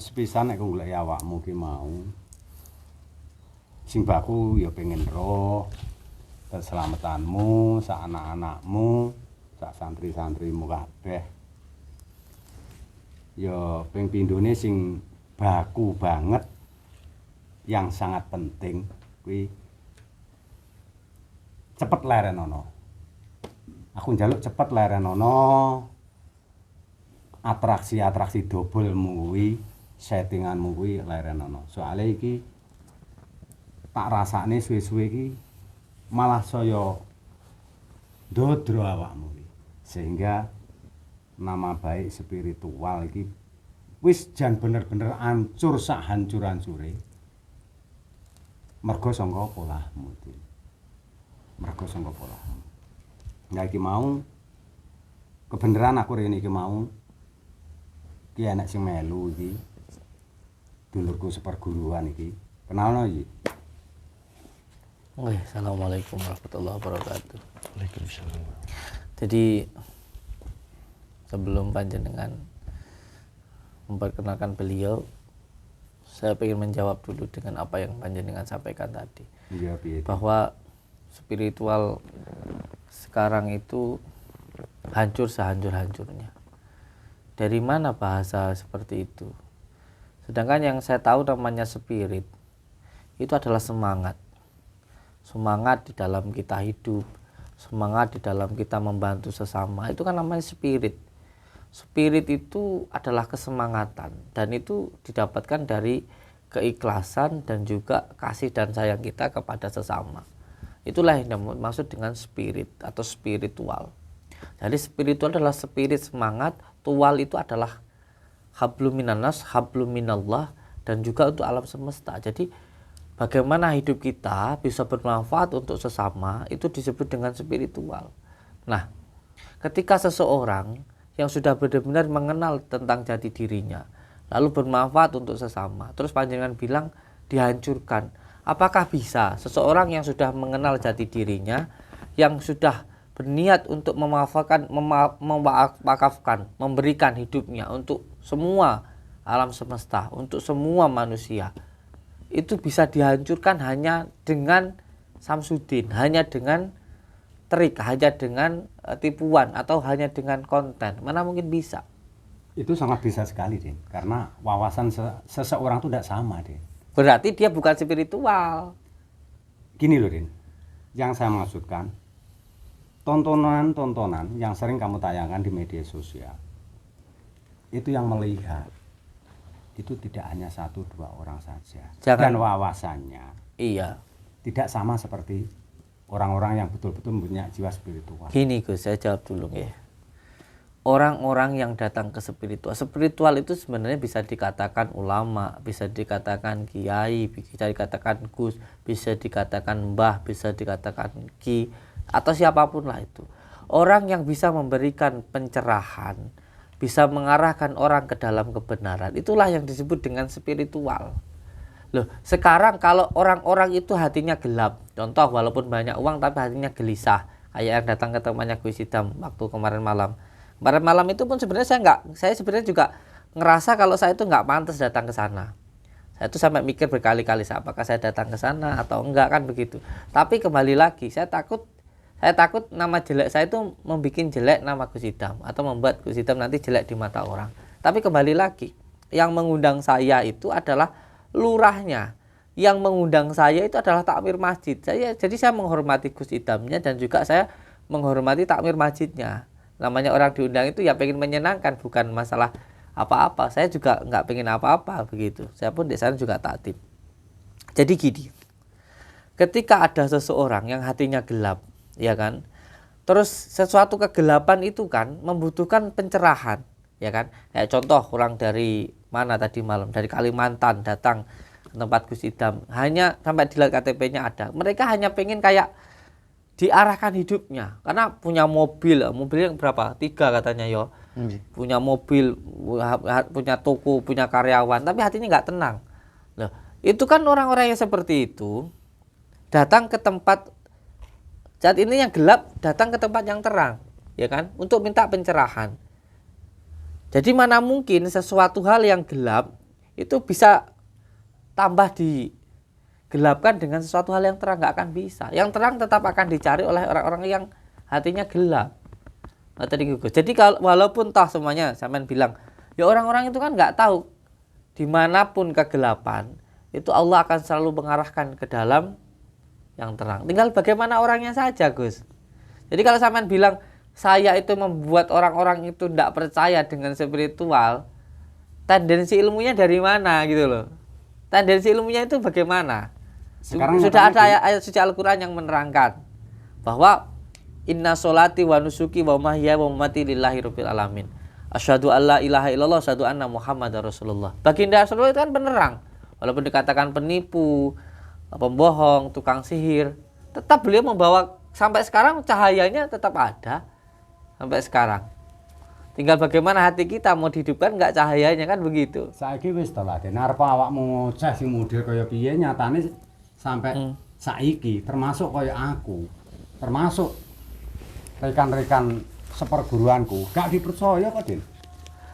sepisan nek golek awakmu ki mau. Sing baku ya pengen roh keselamatanmu, sak anak-anakmu, sak santri-santrimu kabeh. Ya ping pindhone sing baku banget yang sangat penting kuwi cepet lerenono. Aku njaluk cepet lerenono atraksi-atraksi dobelmu kuwi, settinganmu kuwi lerenono. Soale iki tak rasane suwe-suwe iki malah saya ndodro awakmu iki. Sehingga nama baik spiritual iki wis jan bener-bener ancur sak hancur-hancure. Mergo sangka polahmu iki. Mergo sangka polahmu. Nah iki mau kebeneran aku rene iki mau iki anak sing melu iki. Dulurku seperguruan iki. Kenalno iki. Assalamualaikum warahmatullahi wabarakatuh. Waalaikumsalam. Jadi sebelum panjenengan memperkenalkan beliau, saya ingin menjawab dulu dengan apa yang panjenengan sampaikan tadi. Iya, piye. Bahwa spiritual sekarang itu hancur sehancur-hancurnya. Dari mana bahasa seperti itu? Sedangkan yang saya tahu namanya spirit itu adalah semangat. Semangat di dalam kita hidup, semangat di dalam kita membantu sesama, itu kan namanya spirit. Spirit itu adalah kesemangatan dan itu didapatkan dari keikhlasan dan juga kasih dan sayang kita kepada sesama. Itulah yang dimaksud dengan spirit atau spiritual. Jadi spiritual adalah spirit semangat, tual itu adalah hablum minannas, hablum minallah, dan juga untuk alam semesta. Jadi bagaimana hidup kita bisa bermanfaat untuk sesama itu disebut dengan spiritual. Nah, ketika seseorang yang sudah benar-benar mengenal tentang jati dirinya, lalu bermanfaat untuk sesama, terus panjenengan bilang dihancurkan. Apakah bisa seseorang yang sudah mengenal jati dirinya, yang sudah berniat untuk memaafkan, memberikan hidupnya untuk semua alam semesta, untuk semua manusia, itu bisa dihancurkan hanya dengan Samsudin, hanya dengan trik, hanya dengan tipuan, atau hanya dengan konten? Mana mungkin bisa? Itu sangat bisa sekali, Den. Karena wawasan seseorang itu tidak sama, Den. Berarti dia bukan spiritual. Gini loh, Den. Yang saya maksudkan, tontonan-tontonan yang sering kamu tayangkan di media sosial, itu yang melihat itu tidak hanya 1-2 orang saja. Jangan. Dan wawasannya Iya. tidak sama seperti orang-orang yang betul-betul punya jiwa spiritual. Gini Gus, saya jawab dulu ya. Orang-orang yang datang ke spiritual itu sebenarnya bisa dikatakan ulama, bisa dikatakan kiai, bisa dikatakan gus, bisa dikatakan mbah, bisa dikatakan ki, atau siapapun lah itu. Orang yang bisa memberikan pencerahan, bisa mengarahkan orang ke dalam kebenaran, itulah yang disebut dengan spiritual. Loh, sekarang kalau orang-orang itu hatinya gelap, contoh walaupun banyak uang tapi hatinya gelisah, kayak yang datang ke temannya Gus Idam waktu kemarin malam. Kemarin malam itu pun sebenarnya saya sebenarnya juga ngerasa kalau saya itu nggak pantas datang ke sana. Saya itu sampai mikir berkali-kali apakah saya datang ke sana atau enggak, kan begitu. Tapi kembali lagi, saya takut nama jelek saya itu membuat jelek nama Gus Idam atau membuat Gus Idam nanti jelek di mata orang. Tapi kembali lagi, yang mengundang saya itu adalah lurahnya. Yang mengundang saya itu adalah takmir masjid. Jadi saya menghormati Gus Idamnya dan juga saya menghormati takmir masjidnya. Namanya orang diundang itu ya pengen menyenangkan, bukan masalah apa-apa. Saya juga nggak pengen apa-apa begitu. Saya pun di sana juga taatib. Jadi gini, ketika ada seseorang yang hatinya gelap, ya kan, terus sesuatu kegelapan itu kan membutuhkan pencerahan, ya kan. Kayak contoh orang dari mana tadi malam, dari Kalimantan datang ke tempat Gus Idam, hanya sampai dilihat KTP-nya ada. Mereka hanya pengen kayak diarahkan hidupnya, karena punya mobil yang berapa? 3 katanya yo. Punya mobil, punya toko, punya karyawan, tapi hatinya nggak tenang. Loh, itu kan orang-orang yang seperti itu datang ke tempat saat ini yang gelap, datang ke tempat yang terang, ya kan, untuk minta pencerahan. Jadi mana mungkin sesuatu hal yang gelap itu bisa tambah digelapkan dengan sesuatu hal yang terang, nggak akan bisa. Yang terang tetap akan dicari oleh orang-orang yang hatinya gelap. Jadi kalau walaupun toh semuanya sampean bilang, ya orang-orang itu kan nggak tahu dimanapun kegelapan itu Allah akan selalu mengarahkan ke dalam yang terang. Tinggal bagaimana orangnya saja, Gus. Jadi kalau sampean bilang saya itu membuat orang-orang itu tidak percaya dengan spiritual, tendensi ilmunya dari mana gitu loh. Tendensi ilmunya itu bagaimana? Sekarang sudah ada ayat suci Al-Quran yang menerangkan bahwa inna sholati wa nusuki wa mahya wa mamati lillahi rabbil alamin. Asyhadu alla ilaha illallah, asyhadu anna Muhammadar Rasulullah. Baginda Rasulullah itu kan penerang. Walaupun dikatakan penipu, pembohong, tukang sihir, tetap beliau membawa sampai sekarang cahayanya tetap ada. Sampai sekarang tinggal bagaimana hati kita mau dihidupkan nggak cahayanya, kan begitu. Saiki wis to lah, arep awakmu ngoceh sing model kaya piye, nyatane sampai saiki termasuk kaya aku, termasuk rekan-rekan seperguruanku gak dipercaya kok, Din.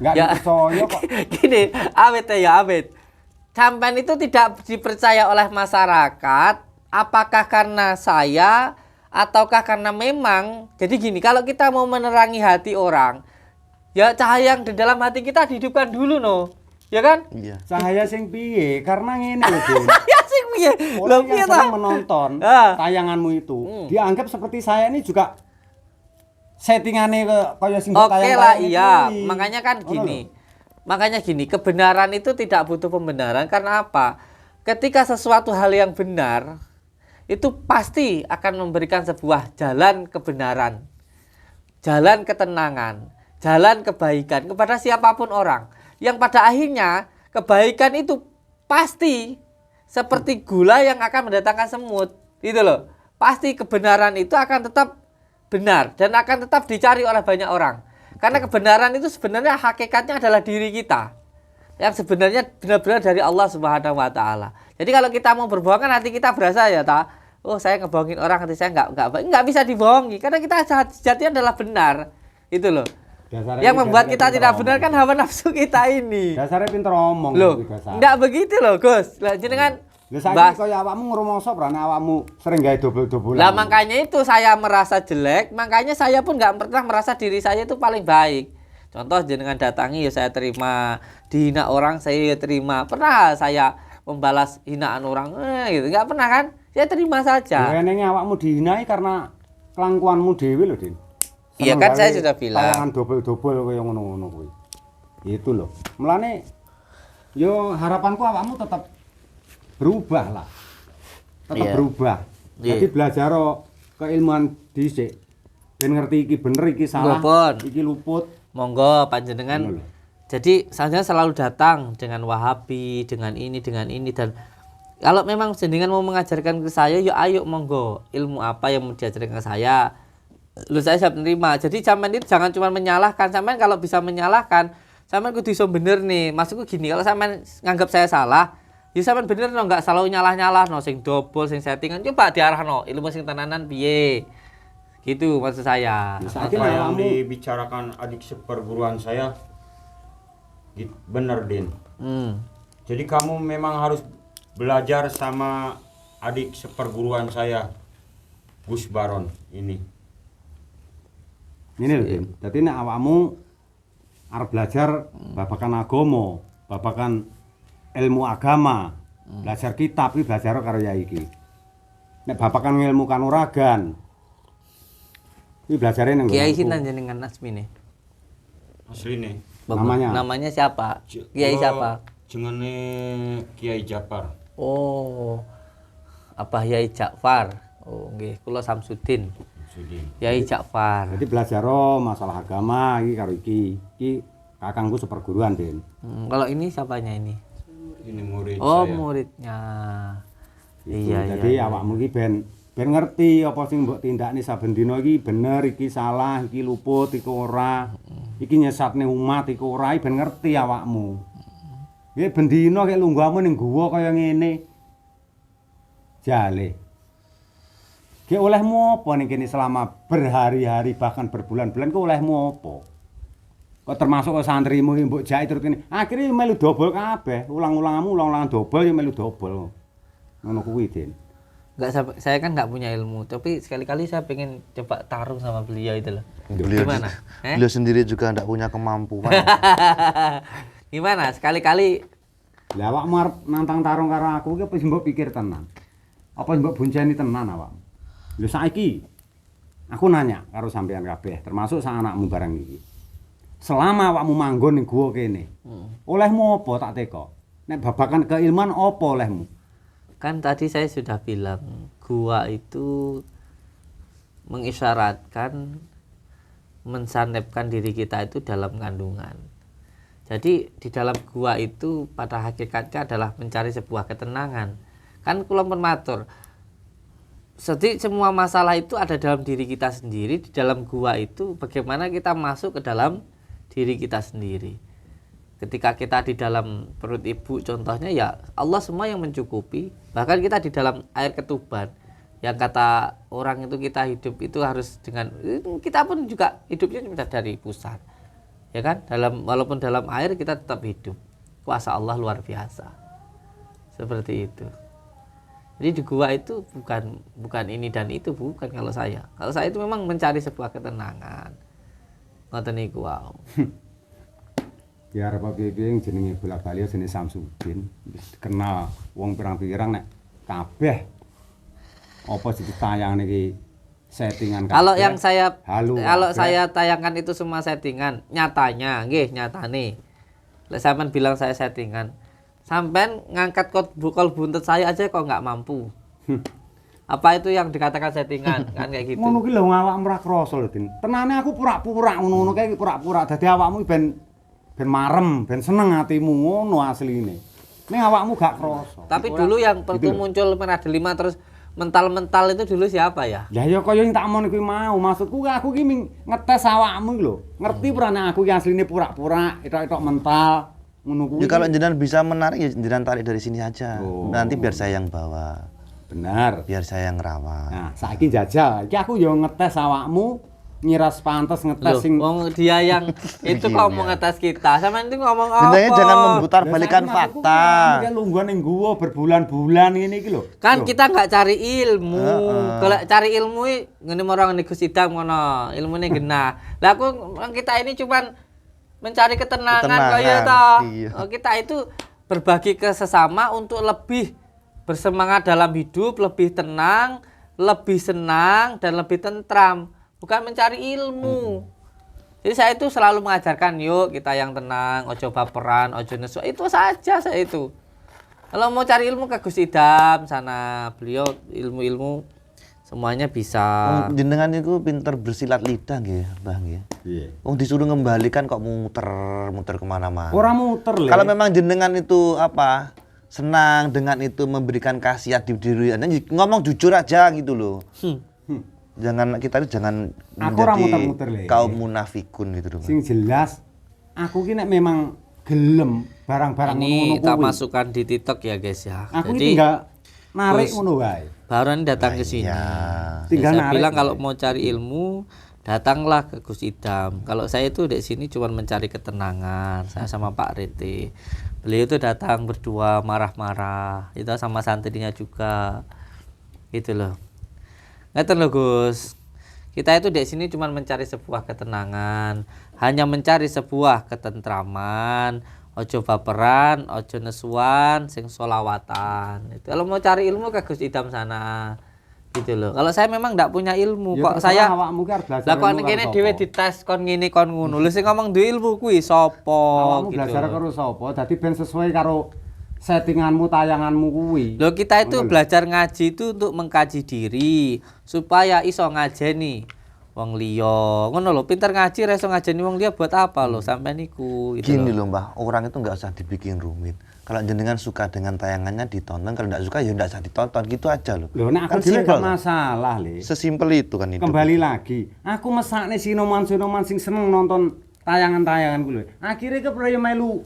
Gak dipercaya kok. Gini, awet. Sampean itu tidak dipercaya oleh masyarakat, apakah karena saya ataukah karena memang, jadi gini, kalau kita mau menerangi hati orang, ya cahaya yang di dalam hati kita dihidupkan dulu, no, ya kan? Iya. Cahaya sing piye? Karena ngene lho, Din. Ya sing piye? Orang yang ta? sedang menonton tayanganmu itu dianggap seperti saya ini juga settingannya kaya sing Oke lah, tayang-tayang iya. iki. Makanya kan gini, kebenaran itu tidak butuh pembenaran. Karena apa? Ketika sesuatu hal yang benar itu pasti akan memberikan sebuah jalan kebenaran, jalan ketenangan, jalan kebaikan kepada siapapun orang. Yang pada akhirnya kebaikan itu pasti seperti gula yang akan mendatangkan semut, gitu loh. Pasti kebenaran itu akan tetap benar dan akan tetap dicari oleh banyak orang. Karena kebenaran itu sebenarnya hakikatnya adalah diri kita, yang sebenarnya benar-benar dari Allah Subhanahu wa taala. Jadi kalau kita mau berbohong kan hati kita berasa ya oh saya ngebohongin orang, hati saya nggak bisa dibohongi karena kita sejatinya adalah benar. Itu loh. Dasarnya Yang membuat kita tidak benar kan hawa nafsu kita ini. Dasarnya pinter omong Loh, enggak begitu loh, Gus. Lah jenengan lha saiki kaya awakmu ngrumangsa prane awakmu sering gawe dobel-dobelan. Lah makanya itu saya merasa jelek, makanya saya pun nggak pernah merasa diri saya itu paling baik. Contoh jenengan datangi ya saya terima, dihina orang saya ya terima. Pernah saya membalas hinaan orang gitu, nggak pernah kan? Saya terima saja. Ya nenge awakmu dihinai karena kelangkuanmu dhewe lho, Din. Iya kan saya sudah bilang. Tayangan dobel-dobel kaya ngono-ngono kuwi. Itu loh. Mulane yo harapanku awakmu tetap berubah lah. Tetap Iya. berubah. Iya. Jadi belajar keilmuan dhisik. Ben ngerti iki bener, iki salah, Luput. iki luput. Monggo panjenengan. Ngono lho. Jadi saya selalu datang dengan Wahabi, dengan ini dan kalau memang jenengan mau mengajarkan ke saya, ya ayo monggo. Ilmu apa yang mau diajarkan ke saya? Lu saya siap menerima. Jadi zaman itu jangan cuma menyalahkan. Sampean kalau bisa menyalahkan, sampean kudu iso bener nih. Maksudku gini, kalau sampean nganggap saya salah, Ya sampean bener no, enggak selalu nyalah-nyalah no sing double sing settingan. Coba diarahno ilmu sing tenanan piye. Gitu maksud saya. Saiki Apa yang awakmu dibicarakan adik seperguruan saya bener, Din. Jadi kamu memang harus belajar sama adik seperguruan saya, Gus Baron ini. ini lho, Din. Dadi nek awakmu arep belajar babagan agama, babagan ilmu agama, belajar kitab iki belajar karo yai iki. Nek babagan ilmu kanuragan iki belajare nang Kiai sinten jenengan asmine? Asline. Namanya siapa? Kiai siapa? Jengene Kiai Japar. Oh. Apa Yai Ja'far? Oh, nggih, kula Samsudin. Yai Ja'far. Jadi belajar masalah agama iki karo iki. Iki kakangku seperguruan, Den. Kalau ini siapanya ini? Ini murid Oh, saya. muridnya. Gitu. Iya, Jadi iya. awakmu iki ben ngerti apa sing mbok tindakne saben dina iki bener, iki salah, iki luput, iki ora. Iki nyesatne umat, iki ora, ben ngerti awakmu. Iki ben dina kek lungguhmu ning guwa kaya ngene. Jale. Ki olehmu apa ning kene selama berhari-hari bahkan berbulan-bulan ku olehmu apa? Kok termasuk kok santrimu iki mbok jahit terus kene. Akhire melu dobol kabeh, ulang-ulangan dobol ya melu dobol. Ngono kuwi, Den. Saya kan nggak punya ilmu, tapi sekali-kali saya pengen coba tarung sama beliau itu loh. Beliau, Gimana? beliau sendiri juga tidak punya kemampuan. Gimana? Sekali-kali Lah awakmu arep nantang tarung karo aku ki apa sing mbok pikir tenan? Apa mbok bonceni tenan awakmu? Lho saiki aku nanya karo sampean kabeh, termasuk sak anakmu barang iki. Selama awakmu manggon ning guwa kene, olehmu apa tak teko? Nek babagan keilmuan apa olehmu? kan tadi saya sudah bilang gua itu mengisyaratkan mensanepkan diri kita itu dalam kandungan. Jadi di dalam gua itu pada hakikatnya adalah mencari sebuah ketenangan. Kan kula pun matur. Jadi semua masalah itu ada dalam diri kita sendiri. Di dalam gua itu bagaimana kita masuk ke dalam diri kita sendiri. Ketika kita di dalam perut ibu contohnya ya Allah semua yang mencukupi. Bahkan kita di dalam air ketuban yang kata orang itu kita hidup itu harus dengan kita pun juga hidupnya sudah dari pusat. Ya kan? Walaupun dalam air kita tetap hidup. Kuasa Allah luar biasa. Seperti itu. Jadi di gua itu bukan ini dan itu bukan kalau saya. Kalau saya itu memang mencari sebuah ketenangan. Ngoten niku wae. Ya arep piye jenenge bolak-balik jenenge Samsudin. Wis kenal wong pirang-pirang nek kabeh apa ditayang niki settingan kabeh. Kalau yang saya kabeh. saya tayangkan itu semua settingan, nyatanya nggih nyatane. Lek sampean bilang saya settingan, sampean ngangkat kol buntut saya aja kok nggak mampu. Apa itu yang dikatakan settingan kan kayak gitu. Ngono ki lho awakmu ora krasa lho, Din. Tenane aku pura-pura ngono-ngono kae pura-pura dadi awakmu ben marem, ben seneng atimu ngono asline. Ning awakmu gak krasa. Tapi dulu yang waktu muncul merah delima terus mental-mental itu dulu siapa ya? Lah ya kaya yang tak omong kuwi mau, maksudku aku ki ngetes awakmu lho. Ngerti purane aku ki asline pura-pura, etok-etok mental ngono kuwi. Ya kalau jenengan bisa menarik ya jenengan tarik dari sini aja. Oh. Nanti biar saya yang bawa, Benar. biar saya yang rawat. Nah, saiki jajal. Iki aku yo ngetes awakmu nyiras pantes ngetes Loh, sing wong dia yang itu kok mau ngetes kita. Sama itu ngomong apa? Jenengan jangan memutar balikan fakta. Kan lungguhan ning guwa berbulan-bulan ngene iki lho. Kan kita nggak cari ilmu. Kalau cari ilmu ngene orang ngene Gus Idam ngono, ilmune genah. Lah kita ini cuman mencari ketenangan kaya ta. Iya. Kita itu berbagi ke sesama untuk lebih bersemangat dalam hidup, lebih tenang, lebih senang dan lebih tentram, bukan mencari ilmu. Jadi saya itu selalu mengajarkan yuk kita yang tenang, ojo baperan, ojo nesu. Itu saja saya itu. Kalau mau cari ilmu ke Gus Idam sana, beliau ilmu-ilmu semuanya bisa. Jenengan itu pinter bersilat lidah nggih, Mbah nggih. Iya. Wong disuruh ngembalikan kok muter kemana-mana. Ora muter lho. Kalau memang jenengan itu apa senang dengan itu memberikan khasiat di diri Anda, ngomong jujur aja gitu loh. Jangan kita itu jangan Aku ora menjadi muter-muter, Le. kaum munafikun gitu loh. Sing jelas aku ki nek memang gelem barang-barang Ini ngono tak kuwi. masukkan di TikTok ya guys ya. Aku Jadi tinggal narik Gus ngono wae. Baron datang ke sini. iya. Tinggal Saya narik bilang wae. kalau mau cari ilmu datanglah ke Gus Idam. Kalau saya itu di sini cuma mencari ketenangan. Saya sama Pak Rete. Beliau itu datang berdua marah-marah. Itu sama santrinya juga. Gitu loh. Ngeten loh Gus. Kita itu di sini cuma mencari sebuah ketenangan, hanya mencari sebuah ketentraman. Ojo baperan, ojo nesuan, sing solawatan. Itu kalau mau cari ilmu ke Gus Idam sana. Gitu loh. Kalau saya memang enggak punya ilmu, Ya, kok terserah saya awakmu ki arep belajar. lah kok ilmu karo kene sapa. dhewe dites kon ngene kon ngono. Lho sing ngomong duwe ilmu kuwi sapa Awakmu gitu. belajar karo sapa? Dadi ben sesuai karo settinganmu, tayanganmu kuwi. Loh kita itu Ngono lho. belajar ngaji itu untuk mengkaji diri supaya iso ngajeni wong liya. Ngono lho, pinter ngaji ra iso ngajeni wong liya buat apa lho sampean niku gitu Gini loh. loh Mbah, orang itu nggak usah dibikin rumit. Kalau jenengan suka dengan tayangannya ditonton, kalau nggak suka ya nggak usah ditonton, gitu aja loh. Lho nek aku Kan dhewe simpel, gak masalah, Le. Sesimpel itu kan itu. Kembali lagi, aku mesakne sinoman-sinoman sing seneng nonton tayangan-tayangan kuwi. Akhire kepriye melu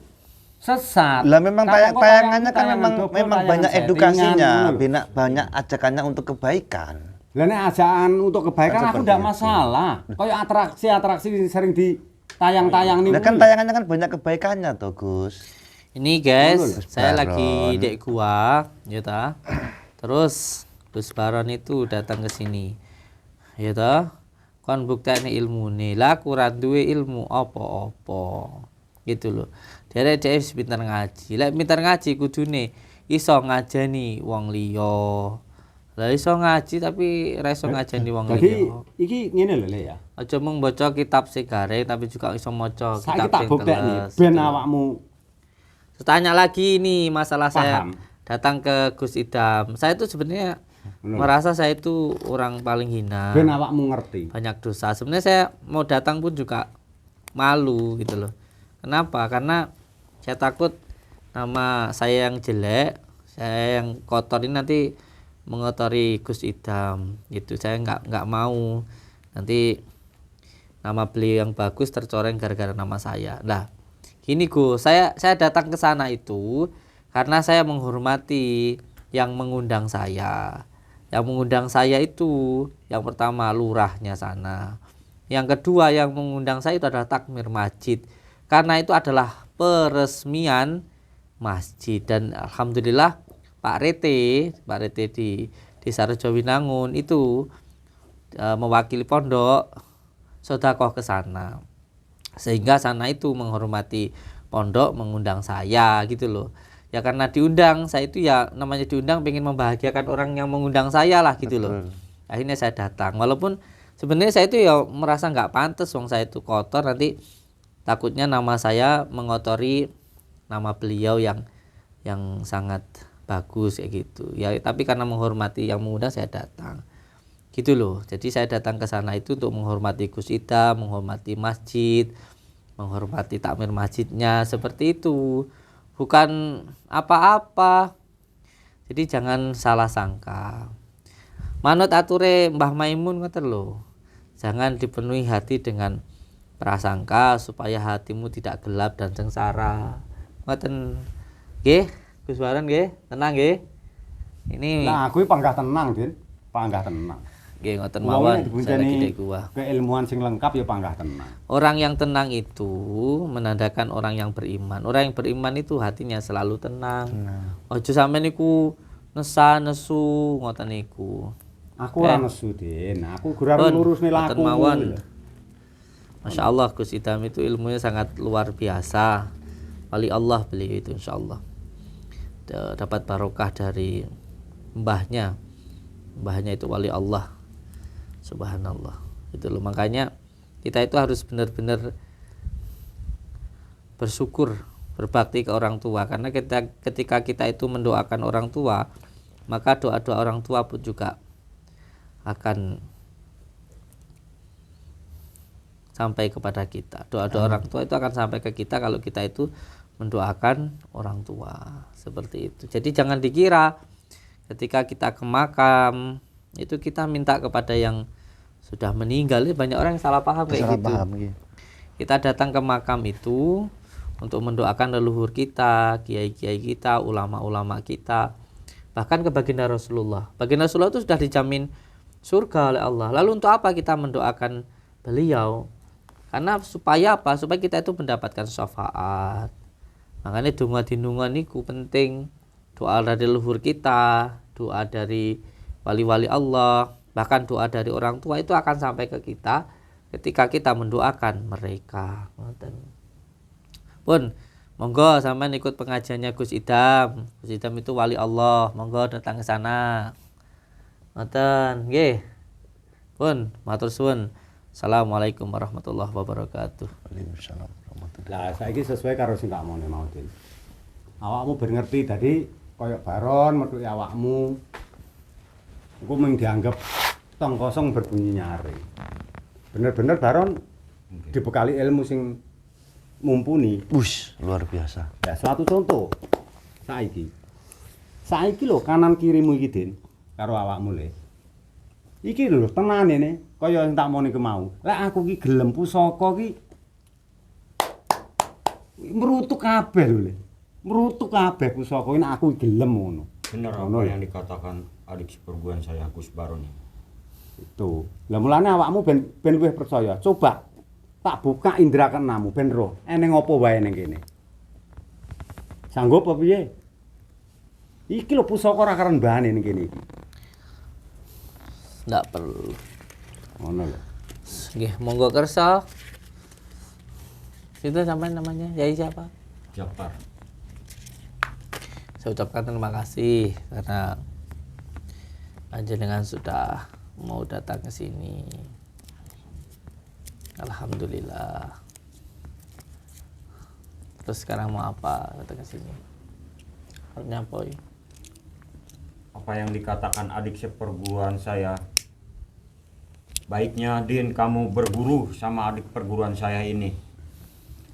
sesat. Lah memang Kadang kok tayangannya kan tayangan memang double, memang tayangan banyak settingan, edukasinya, ngono lho. banyak ajakannya untuk kebaikan. Lah nek ajakan untuk kebaikan Kan aku seperti ndak itu. masalah. Kayak atraksi-atraksi sering di tayang-tayang nih. Nah kan tayangannya kan banyak kebaikannya toh Gus. Ini guys, Ngono lho, saya Baron. lagi dek gua, ya ta. Terus Gus Baron itu datang ke sini. Ya ta. Kon bukteni ilmune. Lah aku ra duwe ilmu apa-apa. Gitu loh. Derek dhewe pinter ngaji. Lek pinter ngaji kudune iso ngajeni wong liya. Lah iso ngaji tapi ra iso ngajeni wong Jadi liya. iki ngene lho, Le ya. Aja mung baca kitab sing garing tapi juga iso maca Saiki kitab tak sing buktekne teles. ben gitu. awakmu Tanya lagi nih masalah saya Paham. datang ke Gus Idam. Saya itu sebenarnya Bener. merasa saya itu orang paling hina, ben awakmu ngerti. banyak dosa. Sebenarnya saya mau datang pun juga malu gitu loh. Kenapa? Karena saya takut nama saya yang jelek, saya yang kotor ini nanti mengotori Gus Idam. Gitu. Saya nggak mau nanti nama beliau yang bagus tercoreng gara-gara nama saya. Nah, gini Gus, saya datang ke sana itu karena saya menghormati yang mengundang saya. Yang mengundang saya itu yang pertama lurahnya sana. Yang kedua yang mengundang saya itu adalah takmir masjid. Karena itu adalah peresmian masjid dan alhamdulillah Pak Rete di Desa Rejowinangun itu mewakili pondok sedekah ke sana. Sehingga sana itu menghormati pondok mengundang saya gitu loh. Ya karena diundang, saya itu ya namanya diundang pengen membahagiakan orang yang mengundang saya lah gitu loh. Akhirnya saya datang. Walaupun sebenarnya saya itu ya merasa nggak pantas wong saya itu kotor, nanti takutnya nama saya mengotori nama beliau yang sangat bagus kayak gitu. Ya tapi karena menghormati yang mengundang saya datang. Gitu loh. Jadi saya datang ke sana itu untuk menghormati Gus Idam, menghormati masjid, menghormati takmir masjidnya seperti itu. Bukan apa-apa. Jadi jangan salah sangka. Manut ature Mbah Maimun ngoten lho. Jangan dipenuhi hati dengan prasangka supaya hatimu tidak gelap dan sengsara. Ngoten. Nggih, Gus Baron nggih, tenang nggih. Ini Nah, aku panggah tenang, Din. Panggah tenang. nggih ngoten Wong mawon. nek Saya dibuncani lagi dek gua. keilmuan sing lengkap ya panggah tenang. Orang yang tenang itu menandakan orang yang beriman. Orang yang beriman itu hatinya selalu tenang. Ojo sampe niku nesu ngoten niku. Aku ora nesu, Din. Aku gurang Pun, lurusne ngoten laku. mawon. lho. Masya Allah Gus Idam itu ilmunya sangat luar biasa. Wali Allah beliau itu insya Allah. Dapat barokah dari mbahnya. Mbahnya itu wali Allah. Subhanallah. Itu loh makanya kita itu harus benar-benar bersyukur, berbakti ke orang tua karena ketika kita itu mendoakan orang tua, maka doa-doa orang tua pun juga akan sampai kepada kita. Doa-doa orang tua itu akan sampai ke kita kalau kita itu mendoakan orang tua. Seperti itu. Jadi jangan dikira ketika kita ke makam itu kita minta kepada yang sudah meninggal. Banyak orang yang salah paham kayak Salah gitu. paham gitu. Kita datang ke makam itu untuk mendoakan leluhur kita, kiai-kiai kita, ulama-ulama kita, bahkan ke baginda Rasulullah. Baginda Rasulullah itu sudah dijamin surga oleh Allah. Lalu untuk apa kita mendoakan beliau? Karena supaya apa? Supaya kita itu mendapatkan syafaat. Makanya donga dinungan niku penting. Doa dari leluhur kita, doa dari wali-wali Allah, bahkan doa dari orang tua itu akan sampai ke kita ketika kita mendoakan mereka. Pun monggo sampean ikut pengajiannya Gus Idam. Gus Idam itu wali Allah. Monggo datang ke sana. Ngoten, nggih. Pun matur suwun. Assalamualaikum warahmatullahi wabarakatuh. Waalaikumsalam warahmatullahi. Lah saiki sesuai karo sing tak mone mau Den. Awakmu ben ngerti dadi koyok baron metuki awakmu. Iku mung dianggap tong kosong berbunyi nyari. Bener-bener baron dibekali ilmu sing mumpuni. Wush, luar biasa. Ya suatu contoh. Saiki lho kanan kirimu iki Den karo awakmu le. Iki lho tenane ne kaya sing tak moni ku mau. Lek aku ki gelem pusaka ki merutuk kabeh lho le. Merutuk kabeh pusaka ini aku gelem ngono. Benar apa yang dikatakan adik seperguruan saya Gus Baron ini. Itu. Lah mulane awakmu ben luwih percaya. Coba tak buka indra keenammu ben roh eneng apa wae ning kene. Sanggup apa piye? Iki lho pusaka ora karen mbane ning kene iki. Nggak perlu. Ngono lho. Nggih, monggo kersa. Itu sampai namanya Yai siapa? Japar. Saya ucapkan terima kasih karena panjenengan sudah mau datang ke sini. Alhamdulillah. Terus sekarang mau apa datang ke sini? Harusnya apa? Apa yang dikatakan adik seperguruan saya? Baiknya Din kamu berguru sama adik perguruan saya ini.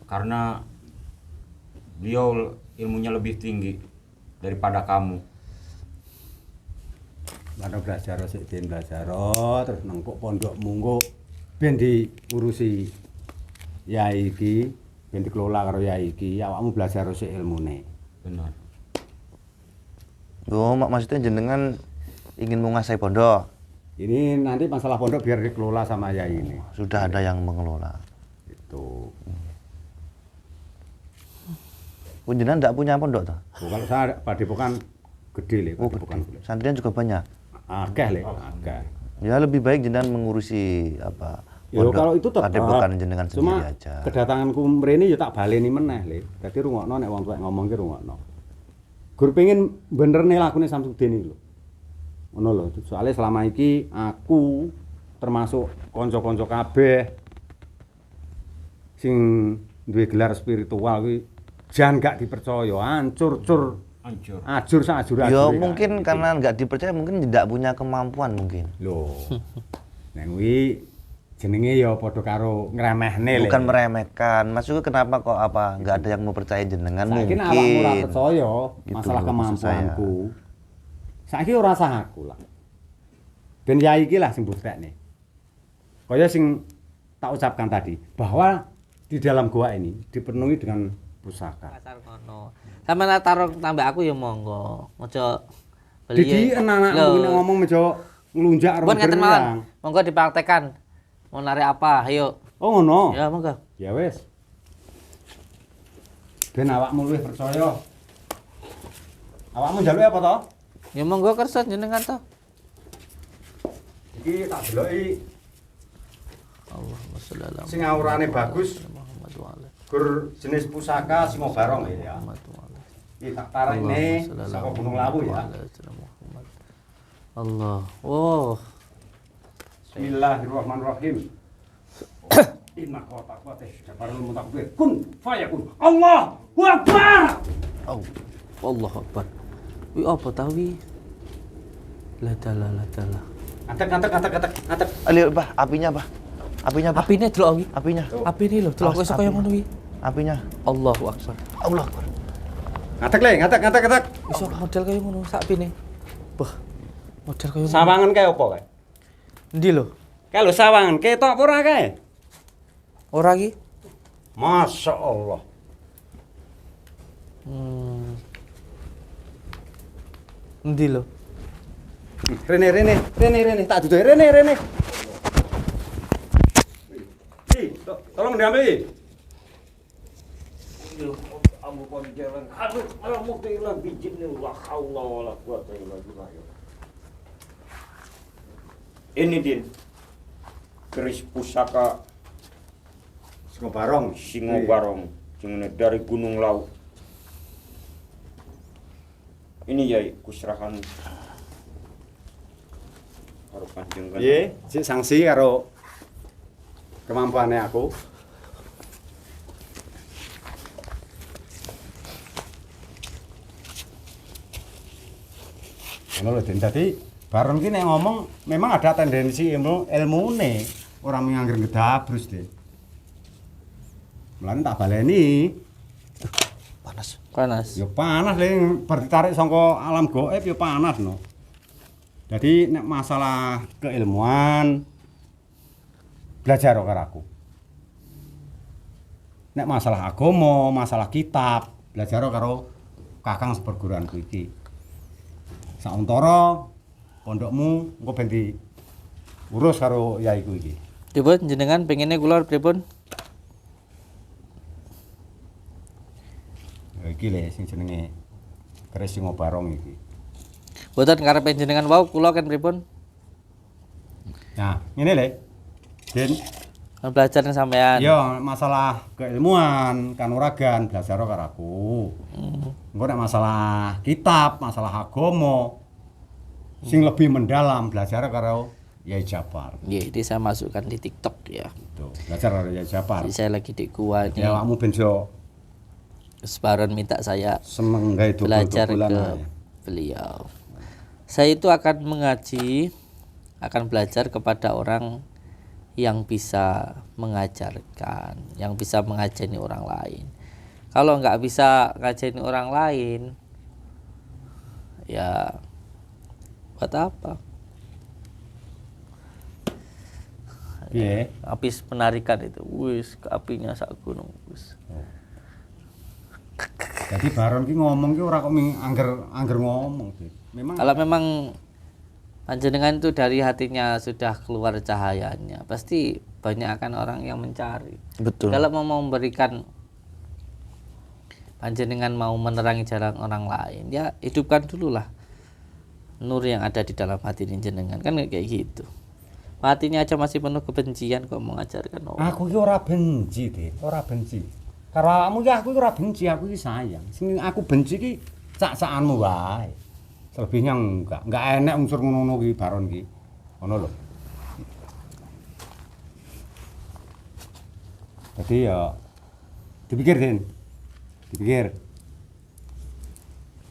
Karena beliau ilmunya lebih tinggi daripada kamu. Mana belajar sik den belajar terus nang pondok munggo ben diurusi yai iki, ben dikelola karo yai iki, awakmu belajar sik ilmune. Benar. Oh, maksudnya jenengan ingin menguasai pondok. Ini nanti masalah pondok biar dikelola sama yai ini. Sudah ada yang mengelola. Itu. Jenengan enggak punya pondok toh? Oh, kalau saya padepokan gede le, Oh, padepokan. santrian juga banyak. Akeh le, akeh. Ya lebih baik jenengan mengurusi apa? Ya kalau itu tetap padepokan jenengan cuma sendiri aja. kedatanganku mrene ya tak baleni meneh le. Dadi rungokno nek wong tuwek ngomong ki rungokno. Gur pengen benerne lakune Samsudin iki lho. Ngono lho, soalnya selama iki aku termasuk kanca-kanca kabeh sing duwe gelar spiritual kuwi jan gak dipercaya, hancur-cur, Hancur. ajur sak ajur-ajure. Ya mungkin karena nggak dipercaya, mungkin tidak punya kemampuan mungkin. Lho. Nek kuwi jenenge ya padha karo ngremehne le. Bukan meremehkan. Maksudku kenapa kok apa nggak ada yang mau percaya jenengan Saiki mungkin. nek awakmu ora percaya Gitu masalah loh, maksud kemampuanku. Saiki ora sah aku lah. Ben yai iki lah sing buktekne. Kaya sing tak ucapkan tadi bahwa di dalam gua ini dipenuhi dengan pusaka. Pasar kono. Sampeyan taruh tambah aku ya monggo. Aja beli. Didi anak-anakmu ini ngomong mejo nglunjak karo Pun ngeten mawon. berenang. Monggo dipraktekan. Mau narik apa? Ayo. Oh ngono. Ya monggo. Ya wis. Ben awakmu luwih percaya. Awakmu njaluk apa to? Ya monggo kersa jenengan to. Iki tak deloki Allahumma sholli ala sing aurane bagus, Muhammad wa ala gur jenis pusaka Simo Barong ya. Muhammad wa ala. Iki tak tarekne saka Gunung Lawu ya. Muhammad. Allah. Oh. Bismillahirrahmanirrahim. Inna kota kota jabarul mutakwir kun fayakun. Allahu Akbar. Oh. Allah Akbar. Wi apa ta wi? La dala la dala. Antek. Lihat bah, apinya bah. Apinya bah. Apine delok wi? Apinya. Apine lho, delok kok kaya ngono wi. Apinya. Allahu Akbar. Allah Akbar. Ngatek. Iso model kaya ngono sak pine. Wah. Model kaya ngono. Sawangan kae opo kae? Endi lho? Kae lho sawangan ketok apa ora kae? Ora iki. Masya Allah. Endi lho? Rene, tak duduh Rene. Tolong diambil. Ini Din, keris pusaka Singobarong. Singobarong, jenenge dari Gunung Lawu. Ini Yai, kuserahan karo panjenengan. Piye? Sik sanksi karo kemampuane aku. Ngono lho, Den. Dadi Baron ki nek ngomong memang ada tendensi ilmune ora mengangger gedabrus, Den. Mulane tak baleni. Panas. Ya panas le ditarik saka alam gaib ya panas no. Jadi nek masalah keilmuan belajar karo aku. Nek masalah agama, masalah kitab, belajar karo kakang seperguruanku iki. Sauntara pondokmu engko ben diurus karo yaiku iki. Pripun jenengan pengine kula pripun? Ya iki le sing jenenge keris Singobarong iki. Mboten karepe jenengan wau kula kan pripun? Nah, ngene le. Den Belajar sampean. ya masalah keilmuan, kanuragan belajar karo aku. Engko nek masalah kitab, masalah agama sing lebih mendalam belajar karo Yai Jafar. Nggih, ini saya masukkan di TikTok ya. Tuh, belajar karo Yai Jafar. Jadi saya lagi di gua ini. Ya awakmu ben iso Baron minta saya seneng gawe belajar dokol-dokolan ke ae. beliau. Saya itu akan mengaji, akan belajar kepada orang yang bisa mengajarkan, yang bisa mengajari orang lain. Kalau nggak bisa ngajari orang lain, ya buat apa? Piye? Habis penarikan itu, wis apinya sak gunung wis. Jadi Baron ki ngomong ki ora kok angger ngomong sih. Memang Kalau memang panjenengan itu dari hatinya sudah keluar cahayanya, pasti banyak akan orang yang mencari. Betul. Kalau mau memberikan panjenengan mau menerangi jalan orang lain, ya hidupkan dululah nur yang ada di dalam hati jenengan, kan kayak gitu. Hatinya aja masih penuh kebencian kok mengajarkan orang. aku ki ora benci, Dit. Ora benci. Karo awakmu ki aku ki ora benci, aku ki sayang. Sing aku benci ki cak-cakanmu wae. Selebihnya enggak enek unsur ngono-ngono ki Baron ki. Ngono lho. Jadi ya dipikir, Den. Dipikir.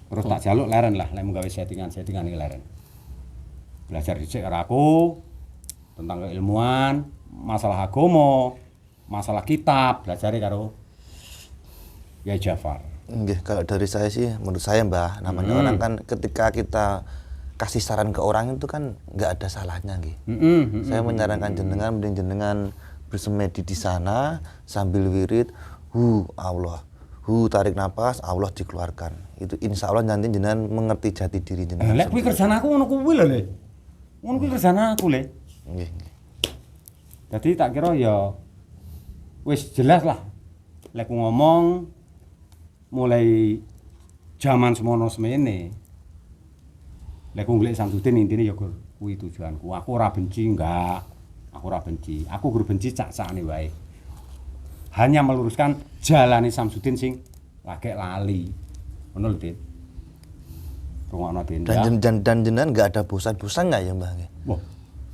Terus tak jaluk leren lah, lek menggawe settingan-settingan iki leren. Belajar dhisik karo aku tentang keilmuan, masalah agama, masalah kitab, belajar karo Yai Jafar. Nggih, kalau dari saya sih, menurut saya Mbah, namanya orang kan ketika kita kasih saran ke orang itu kan nggak ada salahnya nggih. Saya menyarankan jenengan, mending jenengan bersemedi di sana sambil wirid, Allah, tarik napas, Allah dikeluarkan. Itu insya Allah nanti jenengan mengerti jati diri jenengan. Lek kuwi kerjaan aku ngono kuwi lho, Le. Ngono kuwi kerjaan aku, Le. Nggih. Jadi tak kira ya wis jelas lah. Lek ku ngomong mulai zaman semono semene. Lek ku golek Samsudin intine ya kuwi tujuanku. Aku ora benci enggak. Aku ora benci. Aku guru benci cak-cakane wae. Hanya meluruskan jalane Samsudin sing lagek lali. Ngono lho, Dit. Rungokno, Dit. Dan jenengan nggak ada bosan-bosan nggak ya Mbah? Wah.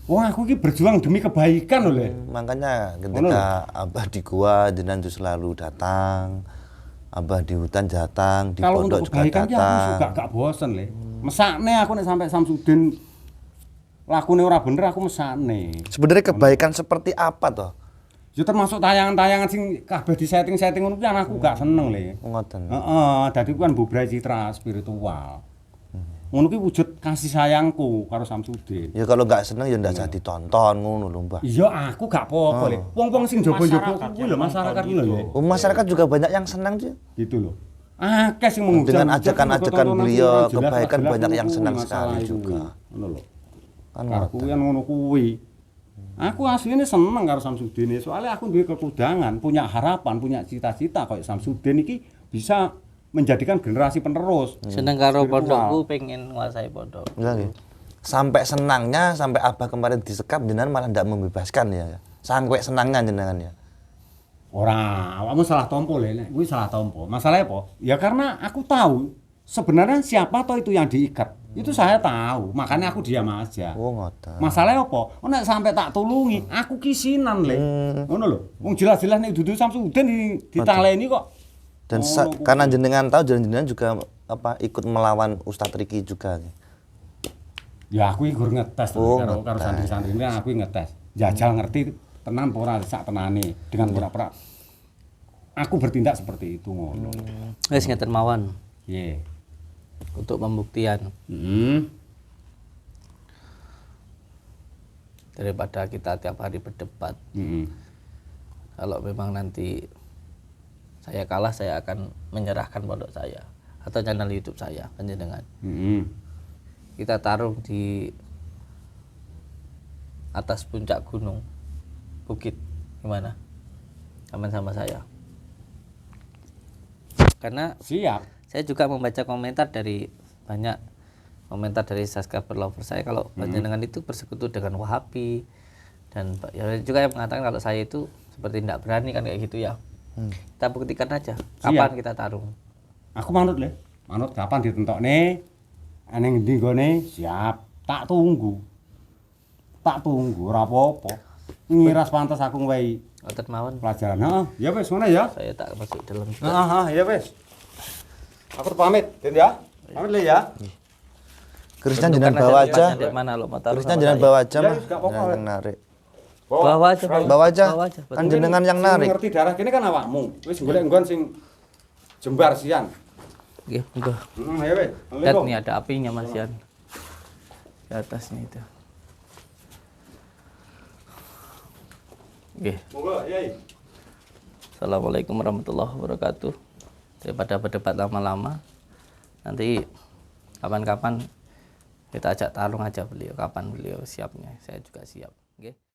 Wong aku iki berjuang demi kebaikan lho, Le. Makanya ketika Abah di gua jenengan tuh selalu datang, Abah di hutan datang, di Kalau pondok untuk juga kebaikan ki aku datang. gak bosen, Le. Mesakne aku nek sampai Samsudin lakune ora bener aku mesakne. Sebenarnya kebaikan seperti apa toh? Ya termasuk tayangan-tayangan sing kabeh di setting-setting ngono kuwi aku gak seneng, Le. Ngoten. Heeh, dadi ku kan bubrahi citra spiritual. Ngono kuwi wujud kasih sayangku karo Samsudin. Ya kalau nggak seneng ya ndak usah ditonton ngono lho Mbah. Iya, aku gak apa-apa, Le. Wong-wong sing jogo-jogo kuwi lho masyarakat kuwi lho, Le. Oh, masyarakat juga banyak yang senang sih. Gitu loh. Akeh sing menghujat. Dengan ajakan-ajakan beliau kebaikan banyak yang senang sekali juga. Ngono lho. Kan Aku yang ngono kuwi. Aku aslinya seneng karo Samsudin, soalnya aku duwe kekudangan, punya harapan, punya cita-cita kayak Samsudin iki bisa menjadikan generasi penerus. Seneng karo Spiritual. pondokku, pengen nguasai pondok. Enggak, nggih. Sampai senangnya, sampai Abah kemarin disekap jenengan malah tidak membebaskan ya. Sampai senangnya jenengan ya. Ora, awakmu salah tompo le, nek kuwi salah tompo. Masalahnya apa? Ya karena aku tahu sebenarnya siapa toh itu yang diikat. Itu saya tahu, makanya aku diam aja. Oh, ngoten. Masalahnya apa? Oh, nek sampai tak tulungi, aku kisinan le. Ngono lho. Wong jelas-jelas nek dudu Samsudin ditaleni kok. Dan karena jenengan tahu jenengan juga apa ikut melawan Ustadz Riki juga. Ya aku iki gur ngetes Oh, karo santri-santri ini aku ngetes. Jajal ngerti tenan apa ora sak tenane dengan pura-pura. Aku bertindak seperti itu ngono. Wis ngeten mawon Nggih. untuk pembuktian daripada kita tiap hari berdebat. Kalau memang nanti saya kalah, saya akan menyerahkan pondok saya atau channel YouTube saya panjenengan. Kita tarung di atas puncak gunung bukit, gimana? Aman sama saya. Karena Siap. saya juga membaca komentar dari banyak komentar dari subscriber lover saya kalau panjenengan itu bersekutu dengan Wahabi dan ya juga yang mengatakan kalau saya itu seperti tidak berani kan kayak gitu ya. Kita buktikan aja kapan kita tarung. Aku manut le. Manut kapan ditentokne? Ning ndi gone? Siap. Tak tunggu. Tak tunggu ora apa-apa. Ngiras pantes aku ngwehi Ngoten mawon. pelajaran. Heeh, ya wis ngono ya. Saya tak masuk dalam. Ya wis. Aku pamit, Den ya. Pamit le ya. Kristen jenengan bawa aja. Di mana lo mau taruh? Kristen jenengan bawa aja Ya, mah. wis, gak apa-apa. Jangan yang narik. Bawa aja, Bawa aja. Bawa aja. Kan jenengan yang narik. Ngerti darah kene kan awakmu. Wis golek nggon sing jembar sian. Nggih, monggo. Ya wis. Lihat nih ada apinya Mas Yan. Di atasnya itu. Oke. Monggo, Yai. Assalamualaikum warahmatullahi wabarakatuh. Daripada berdebat lama-lama, nanti kapan-kapan kita ajak tarung aja beliau. Kapan beliau siapnya, saya juga siap. Oke.